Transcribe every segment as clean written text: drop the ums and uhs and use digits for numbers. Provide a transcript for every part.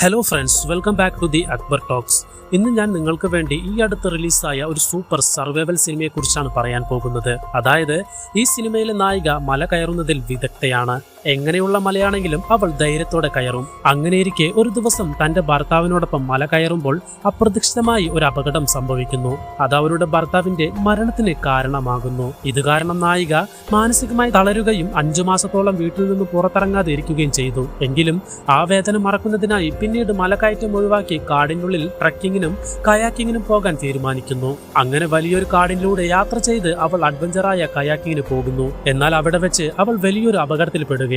Hello friends, welcome back to the Akbar talks. ഇന്ന് ഞാൻ നിങ്ങൾക്ക് വേണ്ടി ഈ അടുത്ത് റിലീസായ ഒരു സൂപ്പർ സർവൈവൽ സിനിമയെ കുറിച്ചാണ് പറയാൻ പോകുന്നത്. അതായത് ഈ സിനിമയിലെ നായിക മല കയറുന്നതിൽ വിദഗ്ധയാണ്. എങ്ങനെയുള്ള മലയാണെങ്കിലും അവൾ ധൈര്യത്തോടെ കയറും. അങ്ങനെയിരിക്കെ ഒരു ദിവസം തന്റെ ഭർത്താവിനോടൊപ്പം മല കയറുമ്പോൾ അപ്രതീക്ഷിതമായി ഒരു അപകടം സംഭവിക്കുന്നു. അത് അവരുടെ ഭർത്താവിന്റെ മരണത്തിന് കാരണമാകുന്നു. ഇത് കാരണം നായിക മാനസികമായി തളരുകയും 5 മാസത്തോളം വീട്ടിൽ നിന്ന് പുറത്തിറങ്ങാതെ ഇരിക്കുകയും ചെയ്തു. എങ്കിലും ആ വേദന മറക്കുന്നതിനായി പിന്നീട് മലകയറ്റം ഒഴിവാക്കി കാടിനുള്ളിൽ ട്രക്കിങ്ങിനും കയാക്കിങ്ങിനും പോകാൻ തീരുമാനിക്കുന്നു. അങ്ങനെ വലിയൊരു കാടിലൂടെ യാത്ര ചെയ്ത് അവൾ അഡ്വഞ്ചറായ കയാക്കിങ്ങിന് പോകുന്നു. എന്നാൽ അവിടെ വെച്ച് അവൾ വലിയൊരു അപകടത്തിൽപ്പെടുകയാണ്.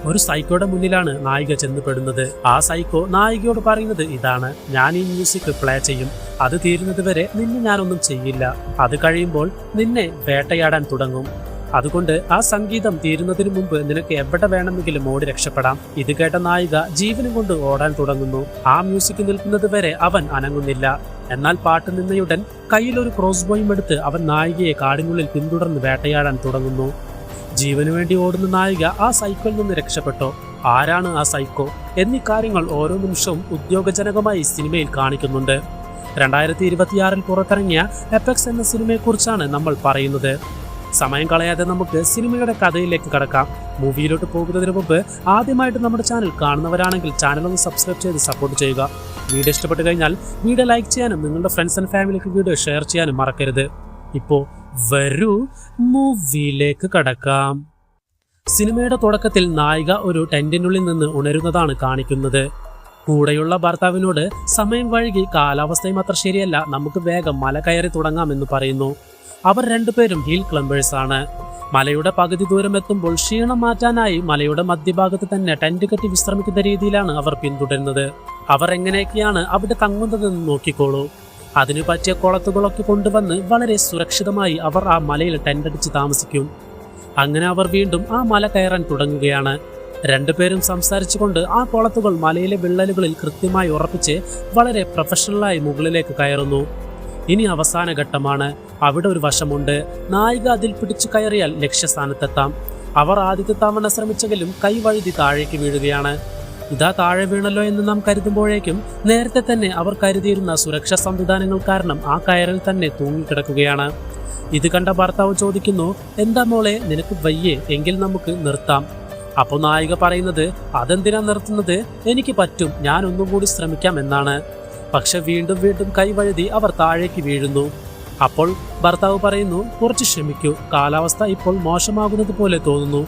ഒരു സൈക്കോയുടെ മുന്നിലാണ് നായിക ചെന്നുപെടുന്നത്. ആ സൈക്കോ നായികയോട് പറയുന്നത് ഇതാണ്: ഞാൻ ഈ മ്യൂസിക് പ്ലേ ചെയ്യും, അത് തീരുന്നത് വരെ നിന്നെ ഞാനൊന്നും ചെയ്യില്ല, അത് കഴിയുമ്പോൾ നിന്നെ വേട്ടയാടാൻ തുടങ്ങും. അതുകൊണ്ട് ആ സംഗീതം തീരുന്നതിന് മുമ്പ് നിനക്ക് എവിടെ വേണമെങ്കിലും ഓടി രക്ഷപ്പെടാം. ഇത് കേട്ട നായിക ജീവനും കൊണ്ട് ഓടാൻ തുടങ്ങുന്നു. ആ മ്യൂസിക് നിൽക്കുന്നത് വരെ അവൻ അനങ്ങുന്നില്ല. എന്നാൽ പാട്ട് നിന്നയുടൻ കയ്യിലൊരു ക്രോസ് ബോയും എടുത്ത് അവൻ നായികയെ കാടിനുള്ളിൽ പിന്തുടർന്ന് വേട്ടയാടാൻ തുടങ്ങുന്നു. ജീവനു വേണ്ടി ഓടുന്ന നായിക ആ സൈക്കോയിൽ നിന്ന് രക്ഷപ്പെട്ടോ? ആരാണ് ആ സൈക്കോ എന്നീ കാര്യങ്ങൾ ഓരോ നിമിഷവും ഉദ്യോഗജനകമായി സിനിമയിൽ കാണിക്കുന്നുണ്ട്. 2026 പുറത്തിറങ്ങിയ എപെക്സ് എന്ന സിനിമയെക്കുറിച്ചാണ് നമ്മൾ പറയുന്നത്. സമയം കളയാതെ നമുക്ക് സിനിമയുടെ കഥയിലേക്ക് കടക്കാം. മൂവിയിലോട്ട് പോകുന്നതിന് മുമ്പ് ആദ്യമായിട്ട് നമ്മുടെ ചാനൽ കാണുന്നവരാണെങ്കിൽ ചാനൽ ഒന്ന് സബ്സ്ക്രൈബ് ചെയ്ത് സപ്പോർട്ട് ചെയ്യുക. വീഡിയോ ഇഷ്ടപ്പെട്ട് കഴിഞ്ഞാൽ വീഡിയോ ലൈക്ക് ചെയ്യാനും നിങ്ങളുടെ ഫ്രണ്ട്സ് ആൻഡ് ഫാമിലിക്ക് വീഡിയോ ഷെയർ ചെയ്യാനും മറക്കരുത്. ഇപ്പോൾ വരൂ മൂവിയിലേക്ക് കടക്കാം. സിനിമയുടെ തുടക്കത്തിൽ നായിക ഒരു ടെന്റിനുള്ളിൽ നിന്ന് ഉണരുന്നതാണ് കാണിക്കുന്നത്. കൂടെയുള്ള ഭർത്താവിനോട് സമയം വൈകി, കാലാവസ്ഥയും അത്ര ശരിയല്ല, നമുക്ക് വേഗം മല കയറി തുടങ്ങാമെന്ന് പറയുന്നു. അവർ രണ്ടുപേരും ഹീൽ ക്ലംബേഴ്സ് ആണ്. മലയുടെ പകുതി ദൂരം എത്തുമ്പോൾ ക്ഷീണം മാറ്റാനായി മലയുടെ മധ്യഭാഗത്ത് തന്നെ ടെന്റ് കെട്ടി വിശ്രമിക്കുന്ന രീതിയിലാണ് അവർ പിന്തുടരുന്നത്. അവർ എങ്ങനെയൊക്കെയാണ് അവിടെ തങ്ങുന്നതെന്ന് നോക്കിക്കോളൂ. അതിനു പറ്റിയ കുളത്തുകളൊക്കെ കൊണ്ടുവന്ന് വളരെ സുരക്ഷിതമായി അവർ ആ മലയിൽ ടെന്റടിച്ച് താമസിക്കും. അങ്ങനെ അവർ വീണ്ടും ആ മല കയറാൻ തുടങ്ങുകയാണ്. രണ്ടുപേരും സംസാരിച്ചുകൊണ്ട് ആ കുളത്തുകൾ മലയിലെ വിള്ളലുകളിൽ കൃത്യമായി ഉറപ്പിച്ച് വളരെ പ്രൊഫഷണലായി മുകളിലേക്ക് കയറുന്നു. ഇനി അവസാന ഘട്ടമാണ്. അവിടെ ഒരു വശമുണ്ട്. നായിക അതിൽ പിടിച്ചു കയറിയാൽ ലക്ഷ്യസ്ഥാനത്തെത്താം. അവർ ആദ്യത്തെ തവണ ശ്രമിച്ചെങ്കിലും കൈവഴുതി താഴേക്ക് വീഴുകയാണ്. ഇതാ താഴെ വീണല്ലോ എന്ന് നാം കരുതുമ്പോഴേക്കും നേരത്തെ തന്നെ അവർ കരുതിയിരുന്ന സുരക്ഷാ സംവിധാനങ്ങൾ കാരണം ആ കയറിൽ തന്നെ തൂങ്ങിക്കിടക്കുകയാണ്. ഇത് കണ്ട ഭർത്താവ് ചോദിക്കുന്നു, എന്താ മോളെ, നിനക്ക് വയ്യേ? എങ്കിൽ നമുക്ക് നിർത്താം. അപ്പോൾ നായിക പറയുന്നത്, അതെന്തിനാ നിർത്തുന്നത്, എനിക്ക് പറ്റും, ഞാൻ ഒന്നും കൂടി ശ്രമിക്കാം എന്നാണ്. പക്ഷെ വീണ്ടും വീണ്ടും കൈവഴുതി അവർ താഴേക്ക് വീഴുന്നു. അപ്പോൾ ഭർത്താവ് പറയുന്നു, കുറച്ച് ക്ഷമിക്കൂ, കാലാവസ്ഥ ഇപ്പോൾ മോശമാകുന്നത് പോലെ തോന്നുന്നു.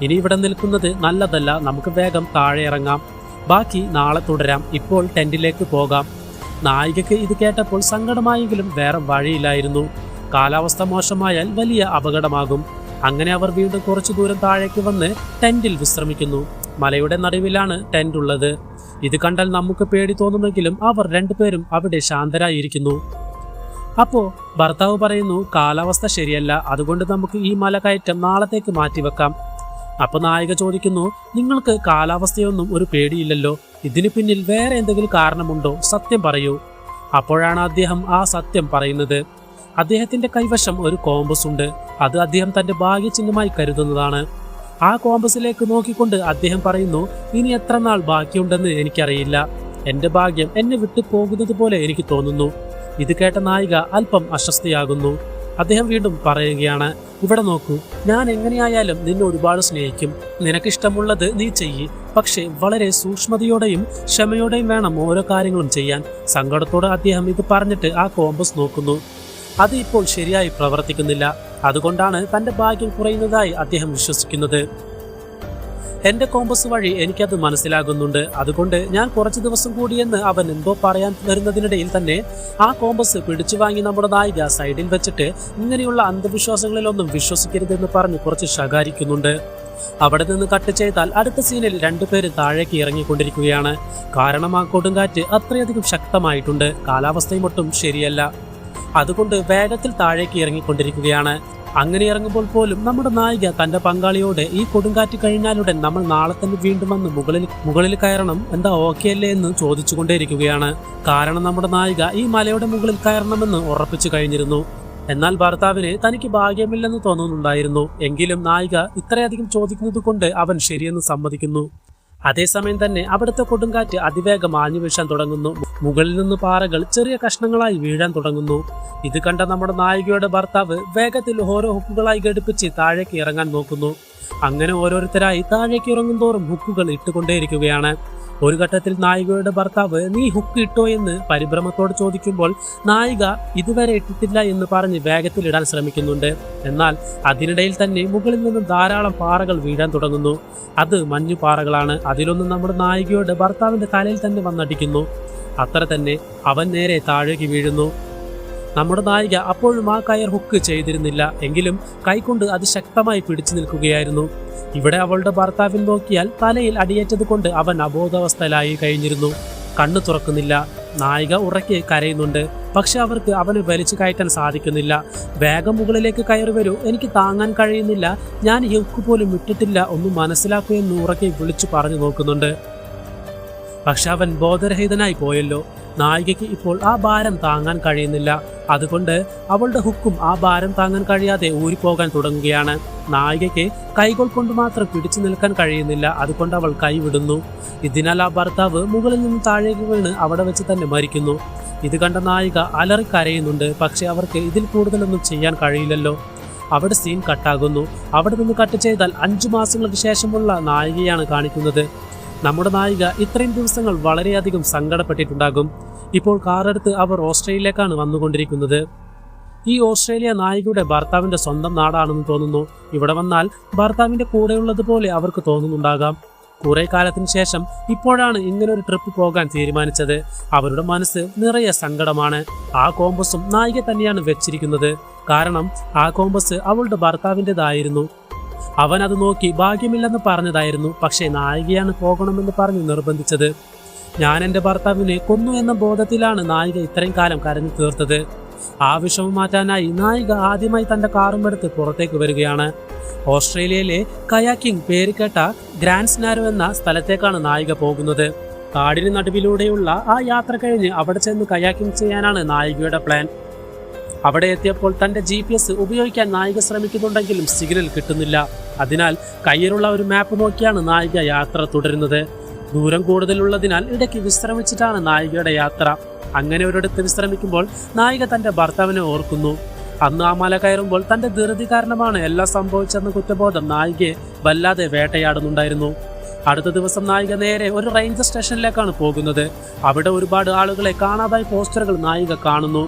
ഇനി ഇവിടെ നിൽക്കുന്നത് നല്ലതല്ല, നമുക്ക് വേഗം താഴെ ഇറങ്ങാം, ബാക്കി നാളെ തുടരാം, ഇപ്പോൾ ടെന്റിലേക്ക് പോകാം. നായികയ്ക്ക് ഇത് കേട്ടപ്പോൾ സങ്കടമായെങ്കിലും വേറെ വഴിയില്ലായിരുന്നു. കാലാവസ്ഥ മോശമായാൽ വലിയ അപകടമാകും. അങ്ങനെ അവർ വീണ്ടും കുറച്ചു ദൂരം താഴേക്ക് വന്ന് ടെന്റിൽ വിശ്രമിക്കുന്നു. മലയുടെ നടുവിലാണ് ടെന്റ് ഉള്ളത്. ഇത് കണ്ടാൽ നമുക്ക് പേടി തോന്നുമെങ്കിലും അവർ രണ്ടുപേരും അവിടെ ശാന്തരായിരിക്കുന്നു. അപ്പോ ഭർത്താവ് പറയുന്നു, കാലാവസ്ഥ ശരിയല്ല, അതുകൊണ്ട് നമുക്ക് ഈ മലകയറ്റം നാളത്തേക്ക് മാറ്റിവെക്കാം. അപ്പൊ നായിക ചോദിക്കുന്നു, നിങ്ങൾക്ക് കാലാവസ്ഥയൊന്നും ഒരു പേടിയില്ലല്ലോ, ഇതിനു പിന്നിൽ വേറെ എന്തെങ്കിലും കാരണമുണ്ടോ? സത്യം പറയൂ. അപ്പോഴാണ് അദ്ദേഹം ആ സത്യം പറയുന്നത്. അദ്ദേഹത്തിന്റെ കൈവശം ഒരു കോമ്പസ് ഉണ്ട്. അത് അദ്ദേഹം തന്റെ ഭാഗ്യചിഹ്നമായി കരുതുന്നതാണ്. ആ കോമ്പസിലേക്ക് നോക്കിക്കൊണ്ട് അദ്ദേഹം പറയുന്നു, ഇനി എത്ര നാൾ ബാക്കിയുണ്ടെന്ന് എനിക്കറിയില്ല, എന്റെ ഭാഗ്യം എന്നെ വിട്ടു പോകുന്നത് പോലെ എനിക്ക് തോന്നുന്നു. ഇത് കേട്ട നായിക അല്പം അസ്വസ്ഥയാകുന്നു. അദ്ദേഹം വീണ്ടും പറയുകയാണ്, ഇവിടെ നോക്കൂ, ഞാൻ എങ്ങനെയായാലും നിന്നെ ഒരുപാട് സ്നേഹിക്കും, നിനക്കിഷ്ടമുള്ളത് നീ ചെയ്യ്, പക്ഷേ വളരെ സൂക്ഷ്മതയോടെയും ക്ഷമയോടെയും വേണം ഓരോ കാര്യങ്ങളും ചെയ്യാൻ. സങ്കടത്തോടെ അദ്ദേഹം ഇത് പറഞ്ഞിട്ട് ആ കോമ്പസ് നോക്കുന്നു. അത് ഇപ്പോൾ ശരിയായി പ്രവർത്തിക്കുന്നില്ല. അതുകൊണ്ടാണ് തന്റെ ഭാഗ്യം കുറയുന്നതായി അദ്ദേഹം വിശ്വസിക്കുന്നത്. എന്റെ കോമ്പസ് വഴി എനിക്കത് മനസ്സിലാകുന്നുണ്ട്, അതുകൊണ്ട് ഞാൻ കുറച്ചു ദിവസം കൂടിയെന്ന് അവൻ എന്തോ പറയാൻ വരുന്നതിനിടയിൽ തന്നെ ആ കോമ്പസ് പിടിച്ചു വാങ്ങി നമ്മുടെ നായിക സൈഡിൽ വെച്ചിട്ട് ഇങ്ങനെയുള്ള അന്ധവിശ്വാസങ്ങളിലൊന്നും വിശ്വസിക്കരുതെന്ന് പറഞ്ഞ് കുറച്ച് ശകാരിക്കുന്നുണ്ട്. അവിടെ നിന്ന് കട്ട് ചെയ്താൽ അടുത്ത സീനിൽ രണ്ടുപേരും താഴേക്ക് ഇറങ്ങിക്കൊണ്ടിരിക്കുകയാണ്. കാരണം ആ കൊടുങ്കാറ്റ് അത്രയധികം ശക്തമായിട്ടുണ്ട്. കാലാവസ്ഥയും ഒട്ടും ശരിയല്ല. അതുകൊണ്ട് വേഗത്തിൽ താഴേക്ക് ഇറങ്ങിക്കൊണ്ടിരിക്കുകയാണ്. അങ്ങനെ ഇറങ്ങുമ്പോൾ പോലും നമ്മുടെ നായിക തന്റെ പങ്കാളിയോട്, ഈ കൊടുങ്കാറ്റ് കഴിഞ്ഞാലുടൻ നമ്മൾ നാളെ തന്നെ വീണ്ടും വന്ന് മുകളിൽ കയറണം, എന്താ ഓക്കെ അല്ലേ എന്ന് ചോദിച്ചുകൊണ്ടേയിരിക്കുകയാണ്. കാരണം നമ്മുടെ നായിക ഈ മലയുടെ മുകളിൽ കയറണമെന്ന് ഉറപ്പിച്ചു കഴിഞ്ഞിരുന്നു. എന്നാൽ ഭർത്താവിന് തനിക്ക് ഭാഗ്യമില്ലെന്ന് തോന്നുന്നുണ്ടായിരുന്നു. എങ്കിലും നായിക ഇത്രയധികം ചോദിക്കുന്നത് കൊണ്ട് അവൻ ശരിയെന്ന് സമ്മതിക്കുന്നു. അതേസമയം തന്നെ അവിടുത്തെ കൊടുങ്കാറ്റ് അതിവേഗം ആഞ്ഞു വീഴാൻ തുടങ്ങുന്നു. മുകളിൽ നിന്ന് പാറകൾ ചെറിയ കഷ്ണങ്ങളായി വീഴാൻ തുടങ്ങുന്നു. ഇത് കണ്ട നമ്മുടെ നായികയുടെ ഭർത്താവ് വേഗത്തിൽ ഓരോ ഹുക്കുകളായി ഘടിപ്പിച്ച് താഴേക്ക് ഇറങ്ങാൻ നോക്കുന്നു. അങ്ങനെ ഓരോരുത്തരായി താഴേക്ക് ഇറങ്ങും തോറും ഹുക്കുകൾ ഇട്ടുകൊണ്ടേയിരിക്കുകയാണ്. ഒരു ഘട്ടത്തിൽ നായികയുടെ ഭർത്താവ് നീ ഹുക്ക് ഇട്ടോ എന്ന് പരിഭ്രമത്തോട് ചോദിക്കുമ്പോൾ നായിക ഇതുവരെ ഇട്ടിട്ടില്ല എന്ന് പറഞ്ഞ് വേഗത്തിൽ ഇടാൻ ശ്രമിക്കുന്നുണ്ട്. എന്നാൽ അതിനിടയിൽ തന്നെ മുകളിൽ നിന്നും ധാരാളം പാറകൾ വീഴാൻ തുടങ്ങുന്നു. അത് മഞ്ഞു പാറകളാണ്. അതിലൊന്നും നമ്മുടെ നായികയുടെ ഭർത്താവിന്റെ തലയിൽ തന്നെ വന്നടിക്കുന്നു. അത്ര തന്നെ അവൻ നേരെ താഴേക്ക് വീഴുന്നു. നമ്മുടെ നായിക അപ്പോഴും ആ കയർ ഹുക്ക് ചെയ്തിരുന്നില്ല. എങ്കിലും കൈകൊണ്ട് അതിശക്തമായി പിടിച്ചു നിൽക്കുകയായിരുന്നു. ഇവിടെ അവളുടെ ഭർത്താവിൽ നോക്കിയാൽ തലയിൽ അടിയേറ്റത് കൊണ്ട് അവൻ അബോധാവസ്ഥയിലായി കഴിഞ്ഞിരുന്നു. കണ്ണു തുറക്കുന്നില്ല. നായിക ഉറക്കെ കരയുന്നുണ്ട്. പക്ഷെ അവർക്ക് അവനെ വലിച്ചു കയറ്റാൻ സാധിക്കുന്നില്ല. വേഗം മുകളിലേക്ക് കയറി വരൂ, എനിക്ക് താങ്ങാൻ കഴിയുന്നില്ല, ഞാൻ ഈ ഹുക്ക് പോലും ഇട്ടിട്ടില്ല, ഒന്നും മനസ്സിലാക്കൂ എന്ന് ഉറക്കെ വിളിച്ചു പറഞ്ഞു നോക്കുന്നുണ്ട്. പക്ഷെ അവൻ ബോധരഹിതനായി പോയല്ലോ. നായികയ്ക്ക് ഇപ്പോൾ ആ ഭാരം താങ്ങാൻ കഴിയുന്നില്ല. അതുകൊണ്ട് അവളുടെ ഹുക്കും ആ ഭാരം താങ്ങാൻ കഴിയാതെ ഊരിപ്പോകാൻ തുടങ്ങുകയാണ്. നായികയ്ക്ക് കൈകൾ കൊണ്ട് മാത്രം പിടിച്ചു നിൽക്കാൻ കഴിയുന്നില്ല. അതുകൊണ്ട് അവൾ കൈവിടുന്നു. ഇതിനാൽ ആ ഭർത്താവ് മുകളിൽ നിന്ന് താഴേക്ക് വീണ് അവിടെ വെച്ച് തന്നെ മരിക്കുന്നു. ഇത് കണ്ട നായിക അലറിക്കരയുന്നുണ്ട്. പക്ഷെ അവർക്ക് ഇതിൽ കൂടുതലൊന്നും ചെയ്യാൻ കഴിയില്ലല്ലോ. അവിടെ സീൻ കട്ടാകുന്നു. അവിടെ നിന്ന് കട്ട് ചെയ്താൽ 5 മാസങ്ങൾക്ക് ശേഷമുള്ള നായികയാണ് കാണിക്കുന്നത്. നമ്മുടെ നായിക ഇത്രയും ദിവസങ്ങൾ വളരെയധികം സങ്കടപ്പെട്ടിട്ടുണ്ടാകും. ഇപ്പോൾ കാറെടുത്ത് അവർ ഓസ്ട്രേലിയയിലേക്കാണ് വന്നുകൊണ്ടിരിക്കുന്നത്. ഈ ഓസ്ട്രേലിയ നായികയുടെ ഭർത്താവിന്റെ സ്വന്തം നാടാണെന്ന് തോന്നുന്നു. ഇവിടെ വന്നാൽ ഭർത്താവിന്റെ കൂടെയുള്ളതുപോലെ അവർക്ക് തോന്നുന്നുണ്ടാകാം. കുറെ കാലത്തിന് ശേഷം ഇപ്പോഴാണ് ഇങ്ങനൊരു ട്രിപ്പ് പോകാൻ തീരുമാനിച്ചത്. അവരുടെ മനസ്സ് നിറയെ സങ്കടമാണ്. ആ കോമ്പസും നായിക തന്നെയാണ് വെച്ചിരിക്കുന്നത്. കാരണം ആ കോമ്പസ് അവളുടെ ഭർത്താവിൻ്റെതായിരുന്നു. അവൻ അത് നോക്കി ഭാഗ്യമില്ലെന്ന് പറഞ്ഞതായിരുന്നു. പക്ഷേ നായികയാണ് പോകണമെന്ന് പറഞ്ഞ് നിർബന്ധിച്ചത്. ഞാൻ എൻ്റെ ഭർത്താവിനെ കൊന്നു എന്ന ബോധത്തിലാണ് നായിക ഇത്രയും കാലം കരഞ്ഞു തീർത്തത്. ആ വിഷമം മാറ്റാനായി നായിക ആദ്യമായി തൻ്റെ കാറും എടുത്ത് പുറത്തേക്ക് വരികയാണ്. ഓസ്ട്രേലിയയിലെ കയാക്കിംഗ് പേര് കേട്ട ഗ്രാൻഡ് സ്നാരോ എന്ന സ്ഥലത്തേക്കാണ് നായിക പോകുന്നത്. കാടിന് നടുവിലൂടെയുള്ള ആ യാത്ര കഴിഞ്ഞ് അവിടെ ചെന്ന് കയാക്കിംഗ് ചെയ്യാനാണ് നായികയുടെ പ്ലാൻ. അവിടെ എത്തിയപ്പോൾ തന്റെ GPS ഉപയോഗിക്കാൻ നായിക ശ്രമിക്കുന്നുണ്ടെങ്കിലും സിഗ്നൽ കിട്ടുന്നില്ല. അതിനാൽ കയ്യിലുള്ള ഒരു മാപ്പ് നോക്കിയാണ് നായിക യാത്ര തുടരുന്നത്. ദൂരം കൂടുതലുള്ളതിനാൽ ഇടയ്ക്ക് വിശ്രമിച്ചിട്ടാണ് നായികയുടെ യാത്ര. അങ്ങനെ ഒരിടത്ത് വിശ്രമിക്കുമ്പോൾ നായിക തന്റെ ഭർത്താവിനെ ഓർക്കുന്നു. അന്ന് ആ മല കയറുമ്പോൾ തന്റെ ധൃതി കാരണമാണ് എല്ലാം സംഭവിച്ചെന്ന കുറ്റബോധം നായികയെ വല്ലാതെ വേട്ടയാടുന്നുണ്ടായിരുന്നു. അടുത്ത ദിവസം നായിക നേരെ ഒരു റേഞ്ചർ സ്റ്റേഷനിലേക്കാണ് പോകുന്നത്. അവിടെ ഒരുപാട് ആളുകളെ കാണാതായ പോസ്റ്ററുകൾ നായിക കാണുന്നു.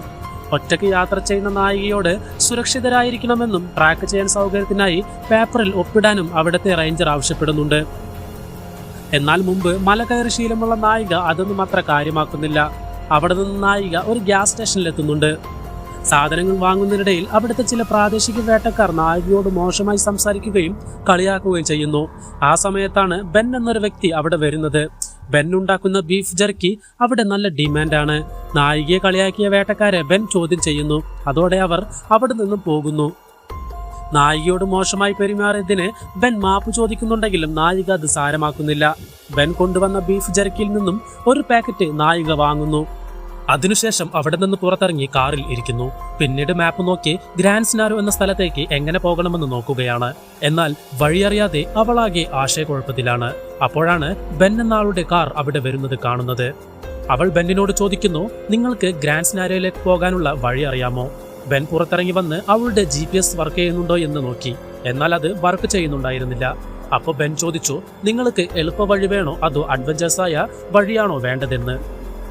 ഒറ്റയ്ക്ക് യാത്ര ചെയ്യുന്ന നായികയോട് സുരക്ഷിതരായിരിക്കണമെന്നും ട്രാക്ക് ചെയ്യാൻ സൗകര്യത്തിനായി പേപ്പറിൽ ഒപ്പിടാനും അവിടുത്തെ റേഞ്ചർ ആവശ്യപ്പെടുന്നുണ്ട്. എന്നാൽ മുമ്പ് മല കയറി ശീലമുള്ള നായിക അതൊന്നും അത്ര കാര്യമാക്കുന്നില്ല. അവിടെ നിന്ന് നായിക ഒരു ഗ്യാസ് സ്റ്റേഷനിലെത്തുന്നുണ്ട്. സാധനങ്ങൾ വാങ്ങുന്നതിനിടയിൽ അവിടുത്തെ ചില പ്രാദേശിക വേട്ടക്കാർ നായികയോട് മോശമായി സംസാരിക്കുകയും കളിയാക്കുകയും ചെയ്യുന്നു. ആ സമയത്താണ് ബെൻ എന്നൊരു വ്യക്തി അവിടെ വരുന്നത്. ബെൻ ഉണ്ടാക്കുന്ന ബീഫ് ജെർക്കി അവിടെ നല്ല ഡിമാൻഡാണ്. നായികയെ കളിയാക്കിയ വേട്ടക്കാരെ ബെൻ ചോദ്യം ചെയ്യുന്നു. അതോടെ അവർ അവിടെ നിന്നും പോകുന്നു. നായികയോട് മോശമായി പെരുമാറിയതിന് ബെൻ മാപ്പ് ചോദിക്കുന്നുണ്ടെങ്കിലും നായിക അത് സാരമാക്കുന്നില്ല. ബെൻ കൊണ്ടുവന്ന ബീഫ് ജെർക്കിയിൽ നിന്നും ഒരു പാക്കറ്റ് നായിക വാങ്ങുന്നു. അതിനുശേഷം അവിടെ നിന്ന് പുറത്തിറങ്ങി കാറിൽ ഇരിക്കുന്നു. പിന്നീട് മാപ്പ് നോക്കി ഗ്രാൻഡ് സ്നാരോ എന്ന സ്ഥലത്തേക്ക് എങ്ങനെ പോകണമെന്ന് നോക്കുകയാണ്. എന്നാൽ വഴിയറിയാതെ അവളാകെ ആശയക്കുഴപ്പത്തിലാണ്. അപ്പോഴാണ് ബെൻ എന്ന ആളുടെ കാർ അവിടെ വരുന്നത് കാണുന്നത്. അവൾ ബെന്നിനോട് ചോദിക്കുന്നു, നിങ്ങൾക്ക് ഗ്രാൻഡ് സ്നാരോയിലേക്ക് പോകാനുള്ള വഴി അറിയാമോ? ബെൻ പുറത്തിറങ്ങി വന്ന് അവളുടെ GPS വർക്ക് ചെയ്യുന്നുണ്ടോ എന്ന് നോക്കി. എന്നാൽ അത് വർക്ക് ചെയ്യുന്നുണ്ടായിരുന്നില്ല. അപ്പോൾ ബെൻ ചോദിച്ചു, നിങ്ങൾക്ക് എളുപ്പ വഴി വേണോ അതോ അഡ്വഞ്ചേഴ്സായ വഴിയാണോ വേണ്ടതെന്ന്.